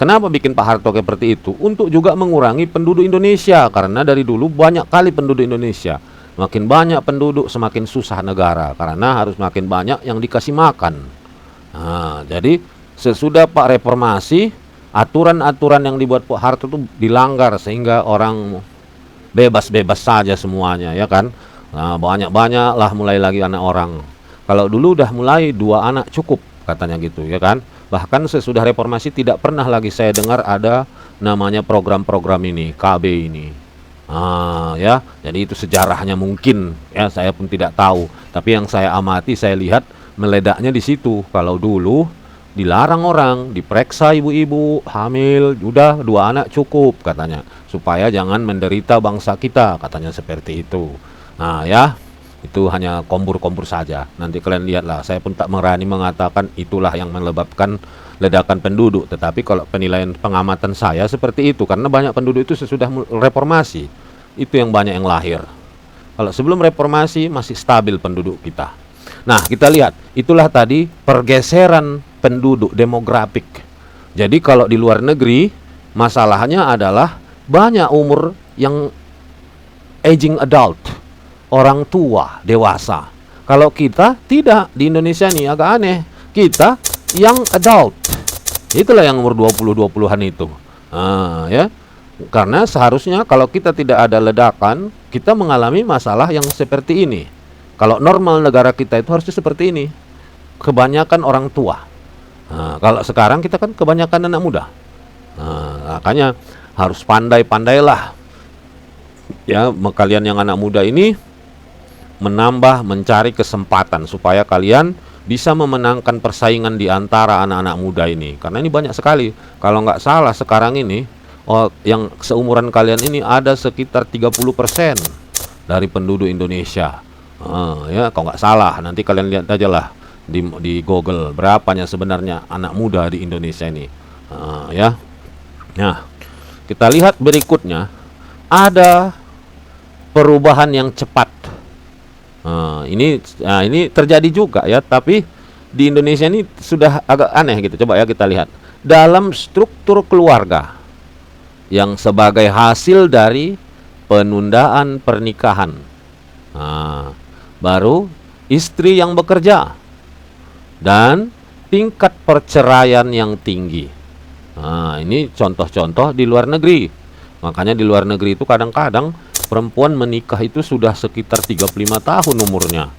kenapa bikin Pak Harto seperti itu? Untuk juga mengurangi penduduk Indonesia, karena dari dulu banyak kali penduduk Indonesia. Makin banyak penduduk semakin susah negara, karena harus makin banyak yang dikasih makan. Jadi sesudah Pak reformasi, aturan-aturan yang dibuat Pak Harto itu dilanggar sehingga orang bebas-bebas saja semuanya, ya kan? Banyak-banyak lah mulai lagi anak orang. Kalau dulu udah mulai 2 anak cukup katanya gitu, ya kan? Bahkan sesudah reformasi tidak pernah lagi saya dengar ada namanya program-program ini, KB ini. Ya, jadi itu sejarahnya mungkin ya, saya pun tidak tahu. Tapi yang saya amati, saya lihat meledaknya di situ. Kalau dulu dilarang orang, diperiksa ibu-ibu hamil, udah 2 anak cukup katanya, supaya jangan menderita bangsa kita, katanya seperti itu. Ya, itu hanya kompur-kompur saja. Nanti kalian lihatlah, saya pun tak berani mengatakan itulah yang menyebabkan ledakan penduduk. Tetapi kalau penilaian pengamatan saya seperti itu, karena banyak penduduk itu sesudah reformasi, itu yang banyak yang lahir. Kalau sebelum reformasi masih stabil penduduk kita. Nah, kita lihat, itulah tadi pergeseran penduduk demografik. Jadi kalau di luar negeri, masalahnya adalah banyak umur yang aging adult, orang tua, dewasa. Kalau kita tidak, di Indonesia nih agak aneh. Kita yang adult. Itulah yang umur 20-20-an itu. Ya. Karena seharusnya kalau kita tidak ada ledakan, kita mengalami masalah yang seperti ini. Kalau normal negara kita itu harusnya seperti ini. Kebanyakan orang tua. Nah, kalau sekarang kita kan kebanyakan anak muda. Nah, makanya harus pandai-pandailah ya kalian yang anak muda ini mencari kesempatan supaya kalian bisa memenangkan persaingan di antara anak-anak muda ini. Karena ini banyak sekali. Kalau nggak salah sekarang ini yang seumuran kalian ini ada sekitar 30% dari penduduk Indonesia. Ya, kalau nggak salah, nanti kalian lihat aja lah di Google berapanya sebenarnya anak muda di Indonesia ini. Ya, nah kita lihat berikutnya ada perubahan yang cepat. Ini terjadi juga ya, tapi di Indonesia ini sudah agak aneh gitu. Coba ya kita lihat dalam struktur keluarga yang sebagai hasil dari penundaan pernikahan. Baru istri yang bekerja dan tingkat perceraian yang tinggi. Ini contoh-contoh di luar negeri. Makanya di luar negeri itu kadang-kadang perempuan menikah itu sudah sekitar 35 tahun umurnya.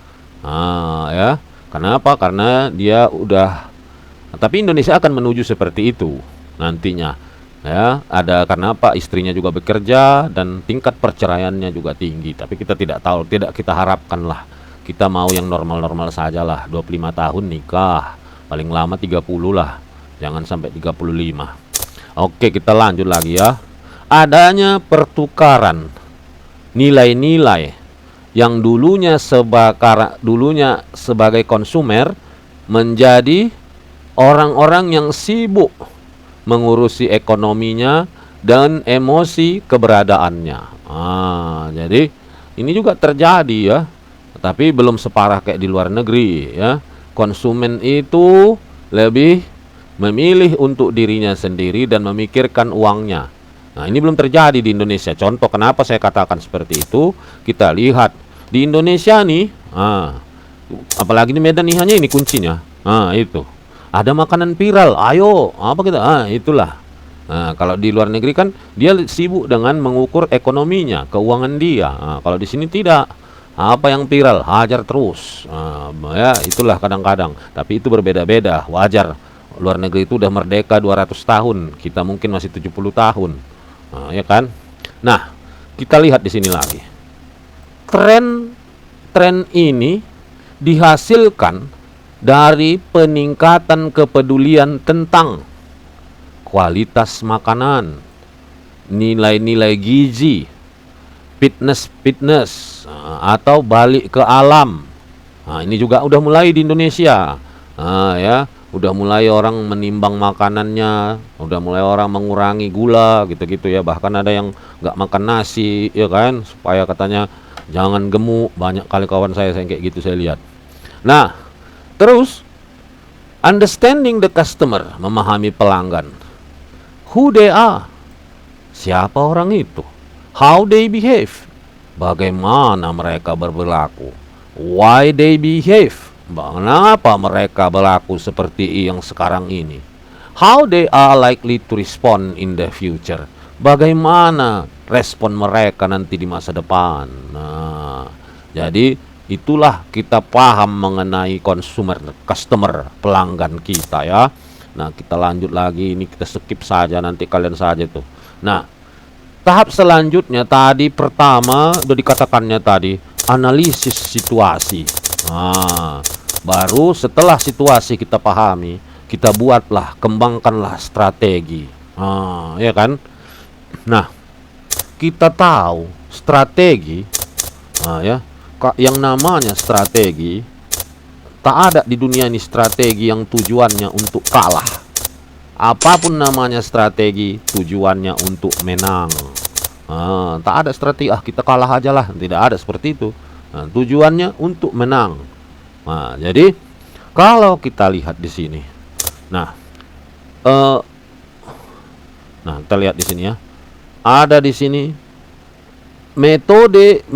Ya. Kenapa? Karena dia udah. Tapi Indonesia akan menuju seperti itu nantinya. Ya, ada karena apa? Istrinya juga bekerja dan tingkat perceraiannya juga tinggi. Tapi kita tidak tahu, tidak kita harapkan lah. Kita mau yang normal-normal saja lah. 25 tahun nikah, paling lama 30 lah. Jangan sampai 35. Oke, kita lanjut lagi ya. Adanya pertukaran nilai-nilai yang dulunya sebagai konsumer menjadi orang-orang yang sibuk mengurusi ekonominya dan emosi keberadaannya. Jadi ini juga terjadi ya, tapi belum separah kayak di luar negeri ya. Konsumen itu lebih memilih untuk dirinya sendiri dan memikirkan uangnya. Nah, ini belum terjadi di Indonesia. Contoh kenapa saya katakan seperti itu, kita lihat di Indonesia nih, apalagi di Medan nih, hanya ini kuncinya. Itu. Ada makanan viral, ayo, apa kita? Itulah. Kalau di luar negeri kan dia sibuk dengan mengukur ekonominya, keuangan dia. Kalau di sini tidak. Apa yang viral, hajar terus. Ya, itulah kadang-kadang. Tapi itu berbeda-beda, wajar. Luar negeri itu udah merdeka 200 tahun, kita mungkin masih 70 tahun. Ya kan? Nah, kita lihat di sini lagi. Tren ini dihasilkan dari peningkatan kepedulian tentang kualitas makanan, nilai-nilai gizi, fitness atau balik ke alam. Ini juga udah mulai di Indonesia. Ya, udah mulai orang menimbang makanannya, udah mulai orang mengurangi gula gitu-gitu ya. Bahkan ada yang nggak makan nasi ya kan, supaya katanya jangan gemuk. Banyak kali kawan saya kayak gitu saya lihat. Nah, terus understanding the customer, memahami pelanggan. Who they are, siapa orang itu. How they behave, bagaimana mereka berperilaku. Why they behave, kenapa mereka berlaku seperti yang sekarang ini. How they are likely to respond in the future, bagaimana respon mereka nanti di masa depan. Nah, jadi itulah kita paham mengenai customer, pelanggan kita ya. Nah, kita lanjut lagi, ini kita skip saja, nanti kalian saja tuh. Nah, tahap selanjutnya tadi pertama udah dikatakannya tadi, analisis situasi. Baru setelah situasi kita pahami, kita buatlah, kembangkanlah strategi. Ya kan? Nah, kita tahu strategi, ya, yang namanya strategi, tak ada di dunia ini strategi yang tujuannya untuk kalah. Apapun namanya strategi, tujuannya untuk menang. Tak ada strategi, kita kalah aja lah. Tidak ada seperti itu. Tujuannya untuk menang. Jadi kalau kita lihat di sini, nah kita lihat di sini ya. Ada di sini metode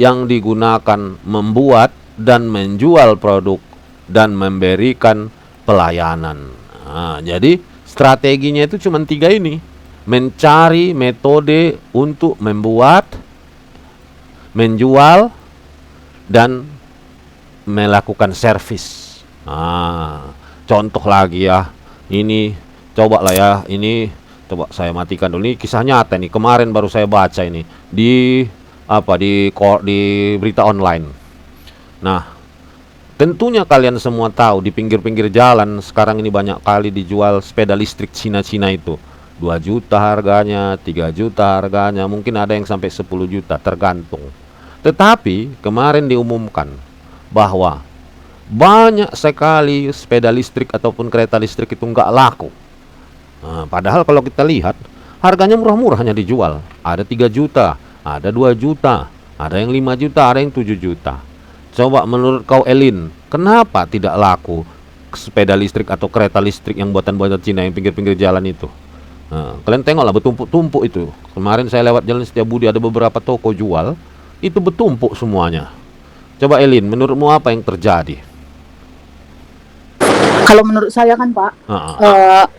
yang digunakan membuat dan menjual produk dan memberikan pelayanan. Jadi strateginya itu cuma 3 ini. Mencari metode untuk membuat, menjual, dan melakukan servis. Contoh lagi ya, ini coba lah ya, ini coba saya matikan dulu. Ini kisah nyata nih, kemarin baru saya baca ini di di berita online. Nah, tentunya kalian semua tahu di pinggir-pinggir jalan sekarang ini banyak kali dijual sepeda listrik Cina-Cina itu. 2 juta harganya, 3 juta harganya, mungkin ada yang sampai 10 juta tergantung. Tetapi kemarin diumumkan bahwa banyak sekali sepeda listrik ataupun kereta listrik itu nggak laku. Padahal kalau kita lihat harganya murah-murahnya dijual. Ada 3 juta, ada 2 juta, ada yang 5 juta, ada yang 7 juta. Coba menurut kau Elin, kenapa tidak laku sepeda listrik atau kereta listrik yang buatan-buatan Cina yang pinggir-pinggir jalan itu? Kalian tengoklah bertumpuk-tumpuk itu. Kemarin saya lewat jalan Setiabudi ada beberapa toko jual, itu bertumpuk semuanya. Coba Elin, menurutmu apa yang terjadi? Kalau menurut saya kan Pak,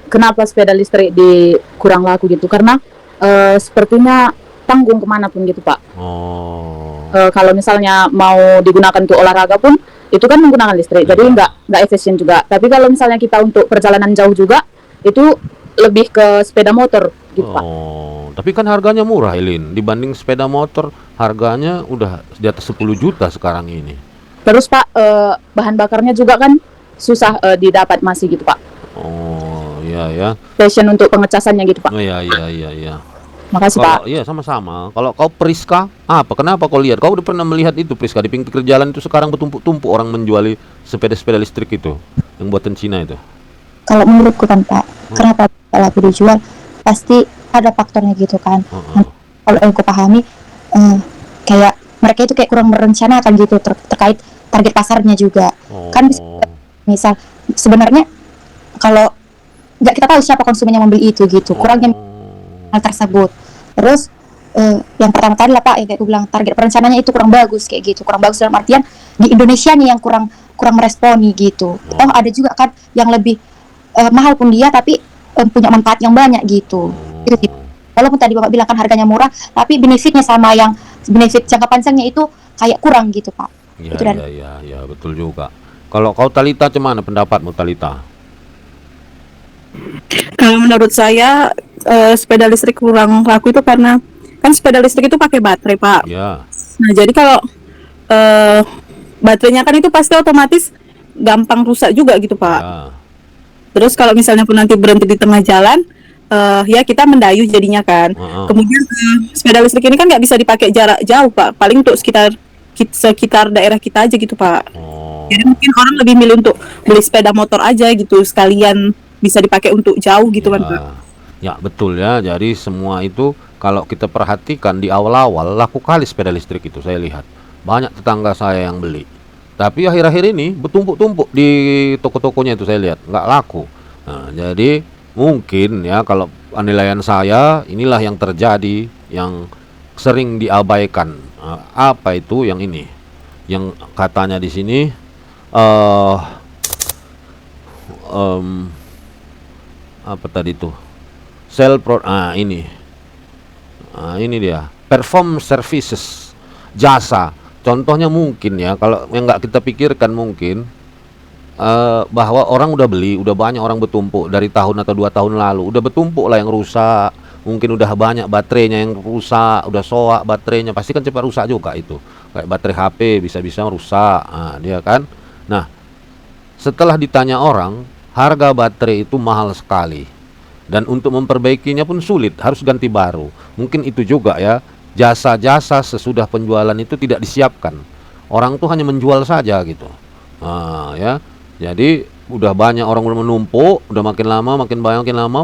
kenapa sepeda listrik di kurang laku gitu? Karena sepertinya tanggung kemanapun gitu Pak. Kalau misalnya mau digunakan untuk olahraga pun itu kan menggunakan listrik, jadi nggak efisien juga. Tapi kalau misalnya kita untuk perjalanan jauh juga itu lebih ke sepeda motor gitu Pak. Tapi kan harganya murah Elin, dibanding sepeda motor harganya udah di atas 10 juta sekarang ini. Terus Pak, bahan bakarnya juga kan susah didapat masih gitu Pak. Iya ya. Station untuk pengecasannya gitu Pak. Iya. Makasih Pak. Iya sama-sama. Kalau kau Priska, kenapa kau lihat? Kau udah pernah melihat itu Priska di pinggir jalan itu sekarang bertumpuk-tumpuk orang menjual sepeda-sepeda listrik itu yang buatan Cina itu. Kalau menurutku kan Pak, kenapa laku dijual? Pasti ada faktornya gitu kan. Kalau yang aku pahami, kayak mereka itu kayak kurang merencanakan gitu terkait target pasarnya juga. Kan misal sebenarnya kalau nggak kita tahu siapa konsumen yang membeli itu gitu, kurangnya hal tersebut. Terus yang pertama tadi lah Pak, yang kayak aku bilang target perencanaannya itu kurang bagus kayak gitu, kurang bagus dalam artian di Indonesia nih yang kurang meresponi gitu. Ada juga kan yang lebih mahal pun dia tapi punya manfaat yang banyak gitu. Gitu. Walaupun tadi Bapak bilang kan harganya murah, tapi benefitnya sama yang benefit jangka panjangnya itu kayak kurang gitu Pak. Iya, betul juga. Kalau kau Talita, gimana pendapatmu Talita? Kalau menurut saya sepeda listrik kurang laku itu karena kan sepeda listrik itu pakai baterai Pak. Ya. Nah jadi kalau baterainya kan itu pasti otomatis gampang rusak juga gitu Pak. Ya. Terus kalau misalnya pun nanti berhenti di tengah jalan, ya kita mendayuh jadinya kan. Kemudian sepeda listrik ini kan nggak bisa dipakai jarak jauh Pak, paling untuk sekitar daerah kita aja gitu Pak. Jadi mungkin orang lebih milih untuk beli sepeda motor aja gitu, sekalian bisa dipakai untuk jauh gitu kan Pak. Ya betul ya, jadi semua itu kalau kita perhatikan di awal-awal laku kali sepeda listrik itu saya lihat. Banyak tetangga saya yang beli. Tapi akhir-akhir ini bertumpuk-tumpuk di toko-tokonya itu saya lihat, nggak laku. Nah, jadi mungkin ya kalau penilaian saya inilah yang terjadi, yang sering diabaikan. Apa itu yang ini? Yang katanya di sini apa tadi tuh? Ini dia. Perform services, jasa. Contohnya mungkin ya, kalau yang nggak kita pikirkan mungkin bahwa orang udah beli, udah banyak orang bertumpuk dari tahun atau 2 tahun lalu, udah bertumpuk lah yang rusak, mungkin udah banyak baterainya yang rusak, udah soak baterainya, pasti kan cepat rusak juga itu, kayak baterai HP bisa-bisa rusak, dia kan. Nah, setelah ditanya orang, harga baterai itu mahal sekali, dan untuk memperbaikinya pun sulit, harus ganti baru. Mungkin itu juga ya. Jasa-jasa sesudah penjualan itu tidak disiapkan. Orang tuh hanya menjual saja gitu. Ya. Jadi udah banyak orang menumpuk, udah makin lama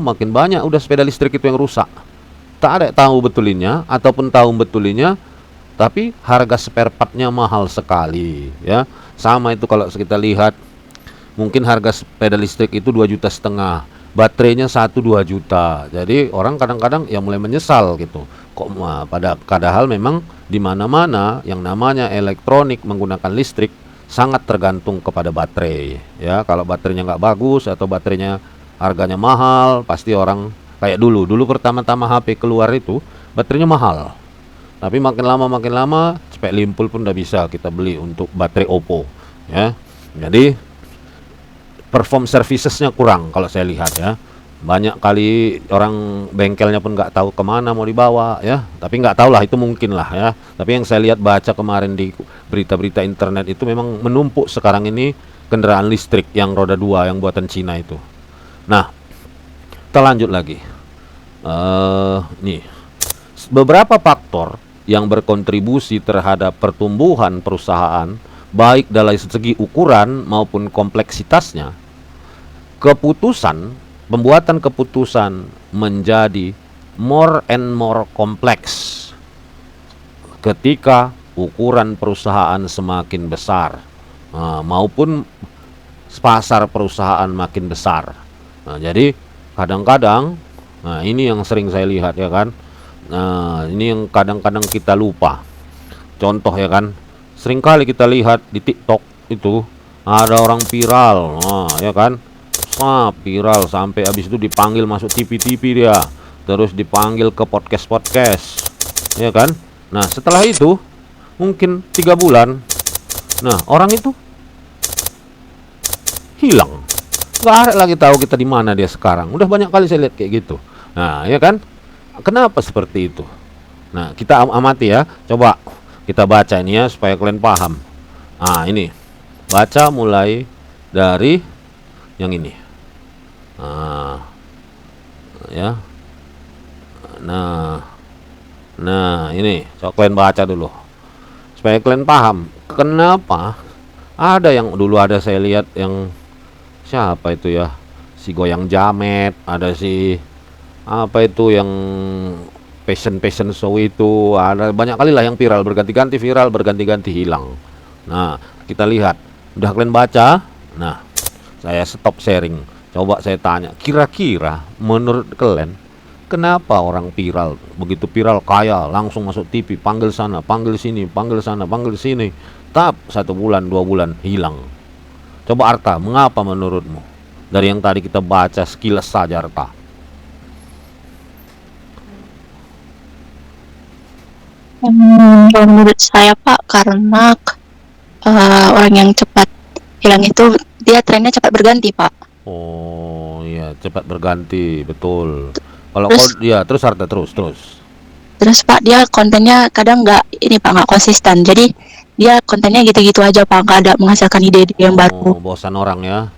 makin banyak udah sepeda listrik itu yang rusak. Tak ada tahu betulinya ataupun tahu betulinya, tapi harga spare partnya mahal sekali ya. Sama itu kalau kita lihat, mungkin harga sepeda listrik itu 2,5 juta, baterainya 1-2 juta. Jadi orang kadang-kadang ya mulai menyesal gitu. Padahal memang di mana-mana yang namanya elektronik menggunakan listrik sangat tergantung kepada baterai ya. Kalau baterainya nggak bagus atau baterainya harganya mahal, pasti orang kayak dulu pertama-tama HP keluar itu baterainya mahal, tapi makin lama spek limpul pun udah bisa kita beli untuk baterai Oppo ya. Jadi perform servicesnya kurang kalau saya lihat ya. Banyak kali orang bengkelnya pun nggak tahu kemana mau dibawa ya, tapi nggak tahu lah, itu mungkin lah ya. Tapi yang saya lihat baca kemarin di berita-berita internet itu memang menumpuk sekarang ini kendaraan listrik yang roda 2 yang buatan Cina itu. Nah, kita lanjut lagi. Nih beberapa faktor yang berkontribusi terhadap pertumbuhan perusahaan baik dari segi ukuran maupun kompleksitasnya. Pembuatan keputusan menjadi more and more kompleks ketika ukuran perusahaan semakin besar, maupun pasar perusahaan makin besar. Nah, jadi kadang-kadang, nah ini yang sering saya lihat ya kan, nah ini yang kadang-kadang kita lupa. Contoh ya kan, seringkali kita lihat di TikTok itu ada orang viral, nah ya kan, viral sampai habis itu dipanggil masuk TV-TV dia, terus dipanggil ke podcast-podcast ya kan. Nah setelah itu mungkin 3 bulan, nah orang itu hilang, nggak ada lagi tahu kita di mana dia sekarang. Udah banyak kali saya lihat kayak gitu. Nah ya kan, kenapa seperti itu? Nah kita amati ya, coba kita baca ini ya supaya kalian paham. Nah ini baca mulai dari yang ini. Ya. Nah ini coba kalian baca dulu supaya kalian paham kenapa ada yang dulu ada saya lihat yang siapa itu ya, si goyang jamet, ada si apa itu yang fashion show itu, ada banyak kali lah yang viral, berganti-ganti hilang. Nah kita lihat, udah kalian baca. Nah saya stop sharing, coba saya tanya, kira-kira menurut kalian kenapa orang viral, begitu viral kaya langsung masuk TV, panggil sana, panggil sini, panggil sana, panggil sini, tap 1 bulan 2 bulan hilang? Coba Arta, mengapa menurutmu? Dari yang tadi kita baca sekilas saja Arta. Kalau menurut saya Pak, karena orang yang cepat hilang itu dia trennya cepat berganti Pak. Oh iya, cepat berganti, betul. Kalau Terus- terus Arta, terus. Terus Pak, dia kontennya kadang nggak konsisten. Jadi dia kontennya gitu-gitu aja Pak, nggak ada menghasilkan ide-ide yang baru. Oh, bosan orang ya.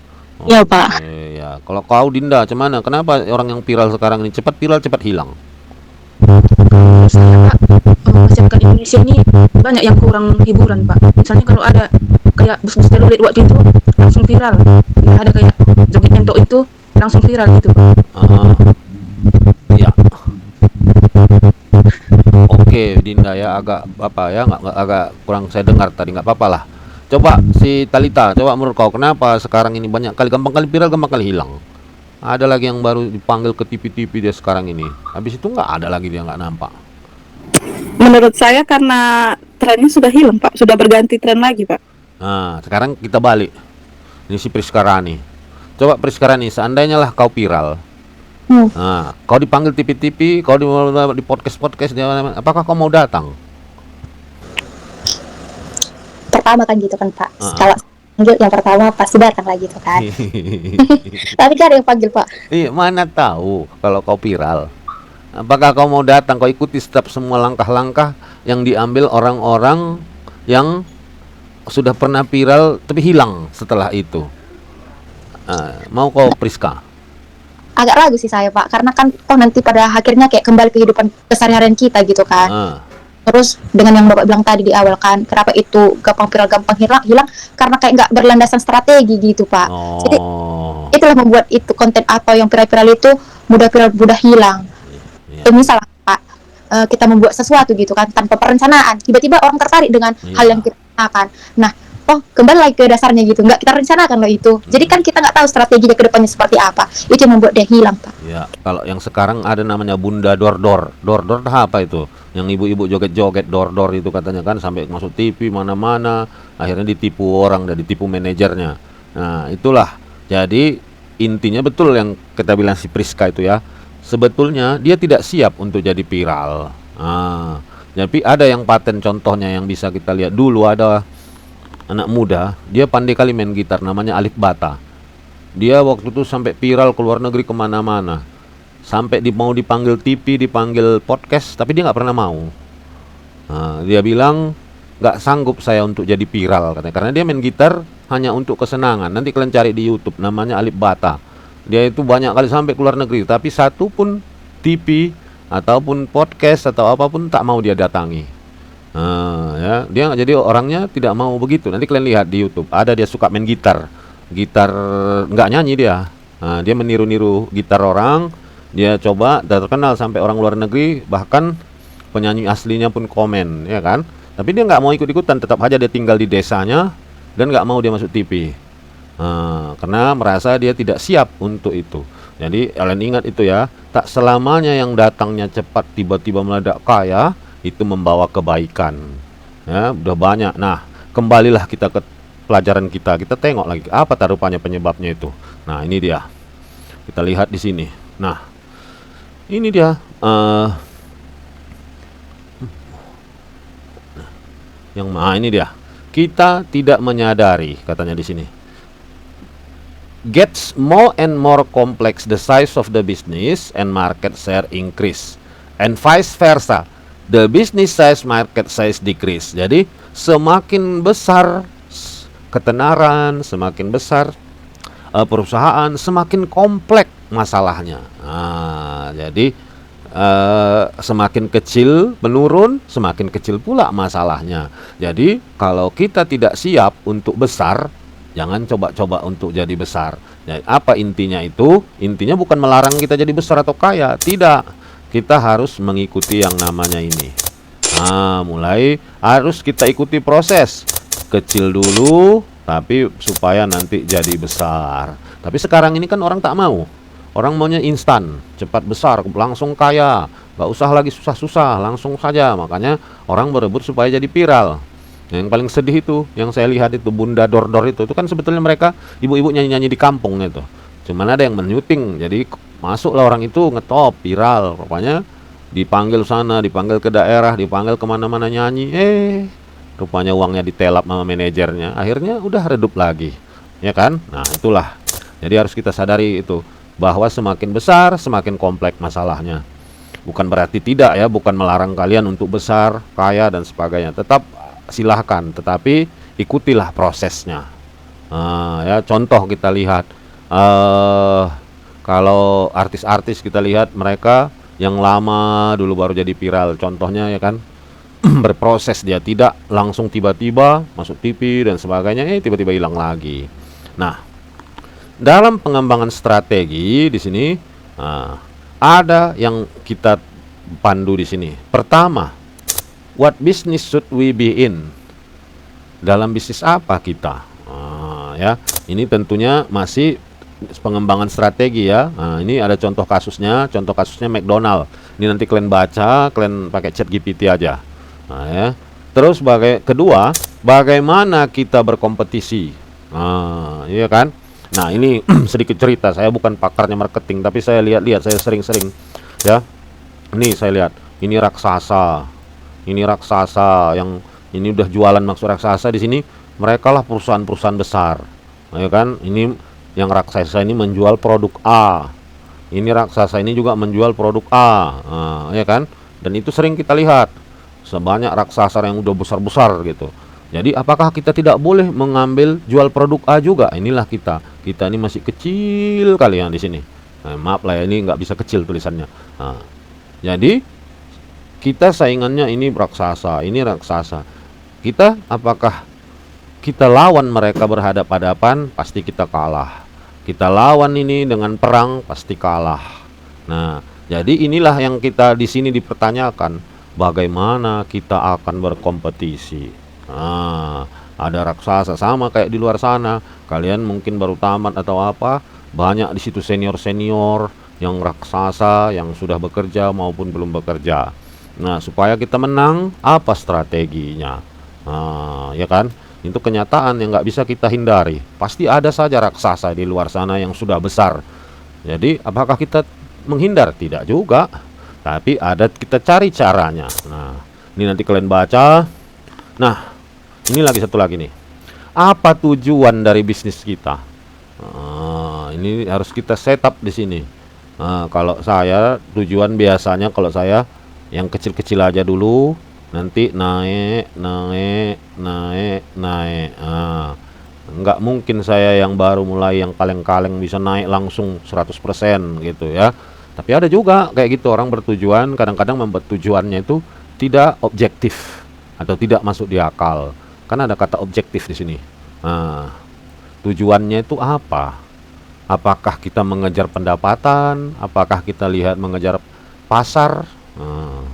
Iya, Pak. Iya. Kalau kau Dinda, cuman kenapa orang yang viral sekarang ini cepat viral cepat hilang? Saya Pak, masyarakat Indonesia ini banyak yang kurang hiburan Pak. Misalnya kalau ada kayak bus-bus telolet waktu itu langsung viral, ya, ada kayak joget entok itu langsung viral gitu Pak. Ya. Oke Dinda ya, agak apa ya, nggak agak kurang saya dengar tadi, nggak apa-apa lah. Coba si Talita, coba menurut kau kenapa sekarang ini banyak kali, gampang kali viral, gampang kali hilang? Ada lagi yang baru dipanggil ke TV-TV dia sekarang ini, habis itu nggak ada lagi, dia nggak nampak. Menurut saya karena trennya sudah hilang Pak, sudah berganti tren lagi Pak. Nah sekarang kita balik, ini si Priska Rani. Coba Priska Rani, seandainya lah kau viral, nah kau dipanggil TV-TV, kau di podcast-podcast, apakah kau mau datang? Pertama kan gitu kan Pak. Kalau panggil yang pertama pasti datang lagi gitu kan. Tapi kan ada yang panggil Pak. Iya, mana tahu kalau kau viral. Apakah kau mau datang, kau ikuti setiap semua langkah-langkah yang diambil orang-orang yang sudah pernah viral tapi hilang setelah itu? Mau kau Priska? Agak ragu sih saya Pak, karena kan nanti pada akhirnya kayak kembali kehidupan keseharian kita gitu kan. Terus dengan yang Bapak bilang tadi di awal kan, kenapa itu gampang viral gampang hilang karena kayak nggak berlandasan strategi gitu Pak. Jadi itulah membuat itu konten atau yang viral-viral itu mudah viral mudah hilang. Misalnya Pak, kita membuat sesuatu gitu kan tanpa perencanaan, tiba-tiba orang tertarik dengan hal yang kita rencanakan. Nah, kembali lagi ke dasarnya gitu, nggak kita rencanakan loh itu. Jadi kan kita nggak tahu strateginya ke depannya seperti apa. Itu yang membuat dia hilang Pak. Ya, kalau yang sekarang ada namanya Bunda Dor-Dor. Dor-Dor apa itu? Yang ibu-ibu joget-joget Dor-Dor itu katanya kan, sampai masuk TV mana-mana, akhirnya ditipu orang dan ditipu manajernya. Nah, itulah. Jadi intinya betul yang kita bilang si Priska itu ya. Sebetulnya dia tidak siap untuk jadi viral. Tapi ada yang paten, contohnya yang bisa kita lihat. Dulu ada anak muda, dia pandai kali main gitar, namanya Alif Bata. Dia waktu itu sampai viral ke luar negeri kemana-mana, sampai mau dipanggil TV, dipanggil podcast, tapi dia nggak pernah mau. Nah, dia bilang nggak sanggup saya untuk jadi viral katanya, karena dia main gitar hanya untuk kesenangan. Nanti kalian cari di YouTube, namanya Alif Bata. Dia itu banyak kali sampai ke luar negeri, tapi satu pun TV ataupun podcast atau apapun tak mau dia datangi. Ya, dia jadi orangnya tidak mau begitu. Nanti kalian lihat di YouTube, ada dia suka main gitar nggak nyanyi dia. Dia meniru-niru gitar orang, dia coba terkenal sampai orang luar negeri, bahkan penyanyi aslinya pun komen, ya kan. Tapi dia nggak mau ikut-ikutan, tetap aja dia tinggal di desanya dan nggak mau dia masuk TV. Karena merasa dia tidak siap untuk itu. Jadi kalian ingat itu ya, tak selamanya yang datangnya cepat tiba-tiba meledak kaya itu membawa kebaikan. Ya, udah banyak. Nah, kembalilah kita ke pelajaran kita. Kita tengok lagi apa rupanya penyebabnya itu. Nah, ini dia. Kita lihat di sini. Nah, ini dia. Ini dia. Kita tidak menyadari, katanya di sini. Gets more and more complex the size of the business and market share increase, and vice versa, the business size market size decrease. Jadi semakin besar ketenaran, semakin besar perusahaan, semakin kompleks masalahnya. Jadi semakin kecil menurun, semakin kecil pula masalahnya. Jadi kalau kita tidak siap untuk besar, jangan coba-coba untuk jadi besar. Jadi, apa intinya itu? Intinya bukan melarang kita jadi besar atau kaya, tidak. Kita harus mengikuti yang namanya ini. Mulai harus kita ikuti proses. Kecil dulu, tapi supaya nanti jadi besar. Tapi sekarang ini kan orang tak mau. Orang maunya instan, cepat besar, langsung kaya. Gak usah lagi susah-susah, langsung saja. Makanya orang berebut supaya jadi viral. Yang paling sedih itu, yang saya lihat itu Bunda Dor-Dor itu kan sebetulnya mereka ibu-ibu nyanyi-nyanyi di kampung itu. Cuman ada yang menyuting, jadi masuklah orang itu ngetop, viral. Rupanya dipanggil sana, dipanggil ke daerah, dipanggil kemana-mana nyanyi. Rupanya uangnya ditelap sama manajernya. Akhirnya udah redup lagi, ya kan? Nah itulah. Jadi harus kita sadari itu, bahwa semakin besar, semakin kompleks masalahnya. Bukan berarti tidak ya, bukan melarang kalian untuk besar, kaya dan sebagainya. Tetap silahkan, tetapi ikutilah prosesnya. Ya, contoh kita lihat, kalau artis-artis kita lihat mereka yang lama dulu baru jadi viral, contohnya ya kan, berproses, dia tidak langsung tiba-tiba masuk TV dan sebagainya, tiba-tiba hilang lagi. Nah, dalam pengembangan strategi di sini ada yang kita pandu di sini. Pertama, what business should we be in? Dalam bisnis apa kita? Ya, ini tentunya masih pengembangan strategi ya. Ini ada contoh kasusnya. Contoh kasusnya McDonald. Ini nanti kalian baca, kalian pakai ChatGPT aja. Ya. Terus kedua, bagaimana kita berkompetisi? Iya kan? Nah, ini sedikit cerita. Saya bukan pakarnya marketing, tapi saya lihat-lihat, saya sering-sering ya. Ini saya lihat, ini raksasa. Ini raksasa yang ini udah jualan, maksud raksasa di sini mereka lah perusahaan-perusahaan besar, ya kan? Ini yang raksasa ini menjual produk A, ini raksasa ini juga menjual produk A, ya kan? Dan itu sering kita lihat, sebanyak raksasa yang udah besar-besar gitu. Jadi apakah kita tidak boleh mengambil jual produk A juga? Inilah kita ini masih kecil kalian di sini. Maaf lah ya, ini nggak bisa kecil tulisannya. Jadi kita saingannya ini raksasa, ini raksasa. Kita apakah kita lawan mereka berhadapan-hadapan? Pasti kita kalah. Kita lawan ini dengan perang, pasti kalah. Nah, jadi inilah yang kita di sini dipertanyakan, bagaimana kita akan berkompetisi. Ada raksasa sama kayak di luar sana. Kalian mungkin baru tamat atau apa, banyak di situ senior-senior yang raksasa, yang sudah bekerja maupun belum bekerja. Nah, supaya kita menang, apa strateginya? Ya kan? Itu kenyataan yang nggak bisa kita hindari. Pasti ada saja raksasa di luar sana yang sudah besar. Jadi, apakah kita menghindar? Tidak juga. Tapi kita cari caranya. Nah, Ini nanti kalian baca. Nah, ini lagi satu lagi nih. Apa tujuan dari bisnis kita? Ini harus kita setup di sini. Kalau saya tujuan biasanya kalau saya yang kecil-kecil aja dulu, nanti naik. Nggak mungkin saya yang baru mulai yang kaleng-kaleng bisa naik langsung 100% gitu ya. Tapi ada juga kayak gitu orang bertujuan, kadang-kadang membuat tujuannya itu tidak objektif atau tidak masuk di akal. Kan ada kata objektif di sini. Tujuannya itu apa? Apakah kita mengejar pendapatan? Apakah kita lihat mengejar pasar?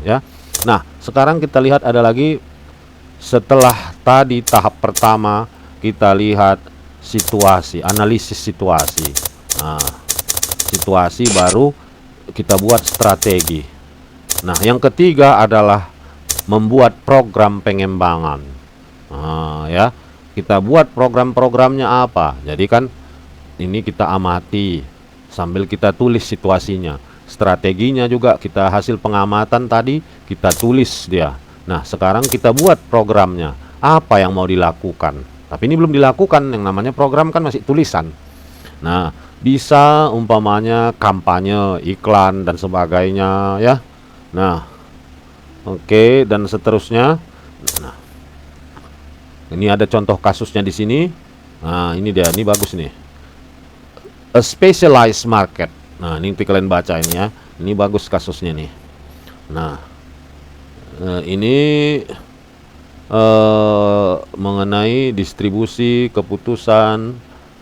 Ya. Nah, sekarang kita lihat ada lagi setelah tadi tahap pertama kita lihat situasi, analisis situasi. Situasi baru kita buat strategi. Nah, yang ketiga adalah membuat program pengembangan. Ya, kita buat program-programnya apa? Jadi kan ini kita amati sambil kita tulis situasinya. Strateginya juga kita hasil pengamatan tadi kita tulis dia. Nah, sekarang kita buat programnya. Apa yang mau dilakukan? Tapi ini belum dilakukan, yang namanya program kan masih tulisan. Nah, bisa umpamanya kampanye, iklan dan sebagainya ya. Nah, oke, dan seterusnya. Nah, ini ada contoh kasusnya di sini. Nah, ini dia, ini bagus nih. A specialized market. Nah, ini kalian baca ini ya. Ini bagus kasusnya nih. Nah, ini mengenai distribusi keputusan.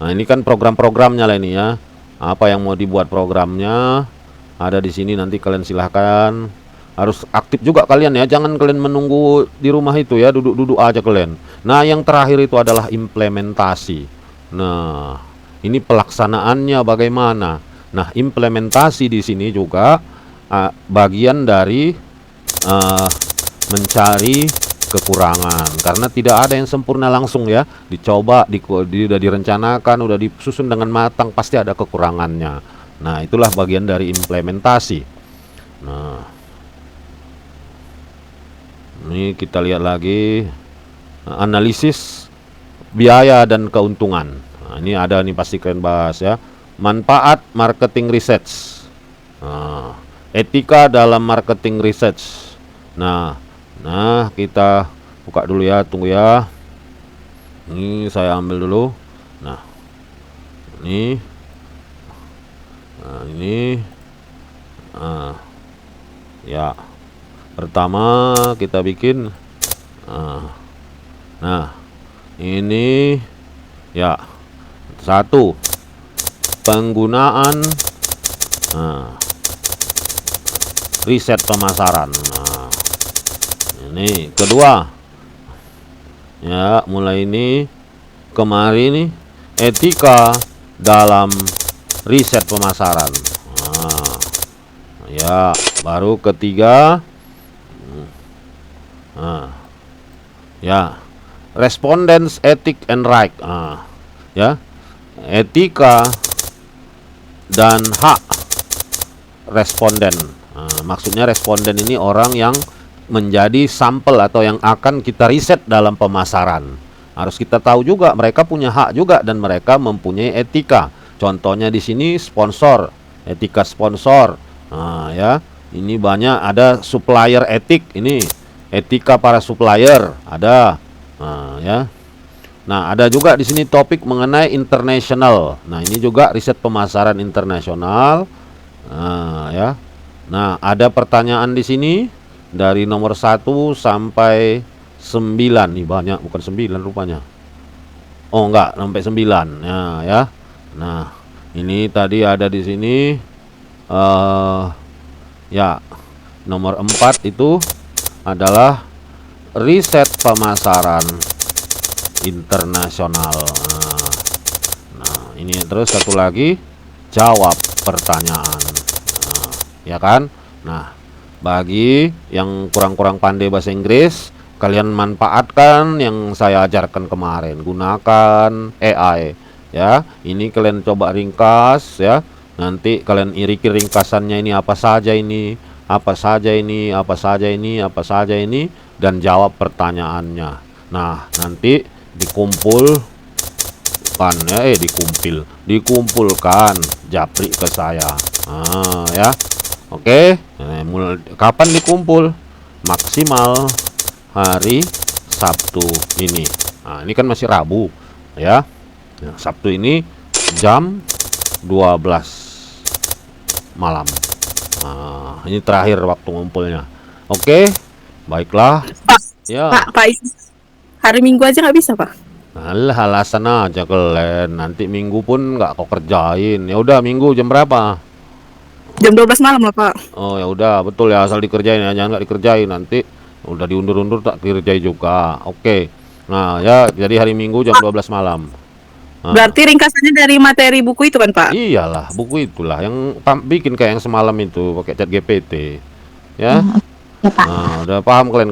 Nah, ini kan program-programnya lah ini ya. Apa yang mau dibuat programnya ada di sini, nanti kalian silahkan. Harus aktif juga kalian ya, jangan kalian menunggu di rumah itu ya, duduk-duduk aja kalian. Nah, yang terakhir itu adalah implementasi. Nah, ini pelaksanaannya bagaimana? Nah, implementasi di sini juga bagian dari mencari kekurangan, karena tidak ada yang sempurna langsung ya. Dicoba, udah direncanakan, udah disusun dengan matang, pasti ada kekurangannya. Nah, itulah bagian dari implementasi. Nah, ini kita lihat lagi analisis biaya dan keuntungan. Nah, ini ada nih, pasti kalian bahas ya. Manfaat marketing research. Etika dalam marketing research. Nah, kita buka dulu ya, tunggu ya. Ini saya ambil dulu. Nah, ini. Nah, ini. Ya. Pertama kita bikin. Nah, ini ya. Satu, penggunaan riset pemasaran. Nah, ini kedua ya, mulai ini kemarin nih, etika dalam riset pemasaran. Nah, ya, baru ketiga ya, respondents ethic and right. Ya, etika dan hak responden. Maksudnya responden ini orang yang menjadi sampel atau yang akan kita riset dalam pemasaran. Harus kita tahu juga mereka punya hak juga dan mereka mempunyai etika. Contohnya di sini sponsor, etika sponsor. Ya, ini banyak, ada supplier etik, ini etika para supplier ada. Ya. Nah, ada juga di sini topik mengenai international. Nah, ini juga riset pemasaran internasional. Ya. Nah, ada pertanyaan di sini dari nomor 1 sampai 9. Nih banyak, bukan 9 rupanya. Oh, enggak, sampai 9. Ya. Nah, ini tadi ada di sini ya, nomor 4 itu adalah riset pemasaran internasional. Nah, ini terus satu lagi, jawab pertanyaan. Ya kan? Nah, bagi yang kurang-kurang pandai bahasa Inggris, kalian manfaatkan yang saya ajarkan kemarin, gunakan AI ya. Ini kalian coba ringkas ya. Nanti kalian iriki ringkasannya ini apa saja ini. apa saja ini, apa saja ini, apa saja ini, dan jawab pertanyaannya. Nah, nanti dikumpulkan ya, dikumpulkan japri ke saya. Nah, ya. Oke. Kapan dikumpul? Maksimal hari Sabtu ini. Nah, ini kan masih Rabu ya. Nah, Sabtu ini jam 12 malam. Nah, ini terakhir waktu ngumpulnya. Oke, baiklah. Pak, Ya. Pak, hari Minggu aja nggak bisa, Pak? Alah, alasan aja kalian. Nanti Minggu pun nggak kau kerjain. Ya udah, Minggu jam berapa? Jam 12 malam lah, Pak. Oh ya udah, betul ya, asal dikerjain ya, jangan nggak dikerjain nanti udah diundur-undur tak dikerjain juga. Oke. Nah, ya jadi hari Minggu jam 12 malam. Nah, Berarti ringkasannya dari materi buku itu kan, Pak? iyalah, buku itulah yang bikin kayak yang semalam itu pakai chat GPT. Ya. Ya Pak. Nah, udah paham kalian?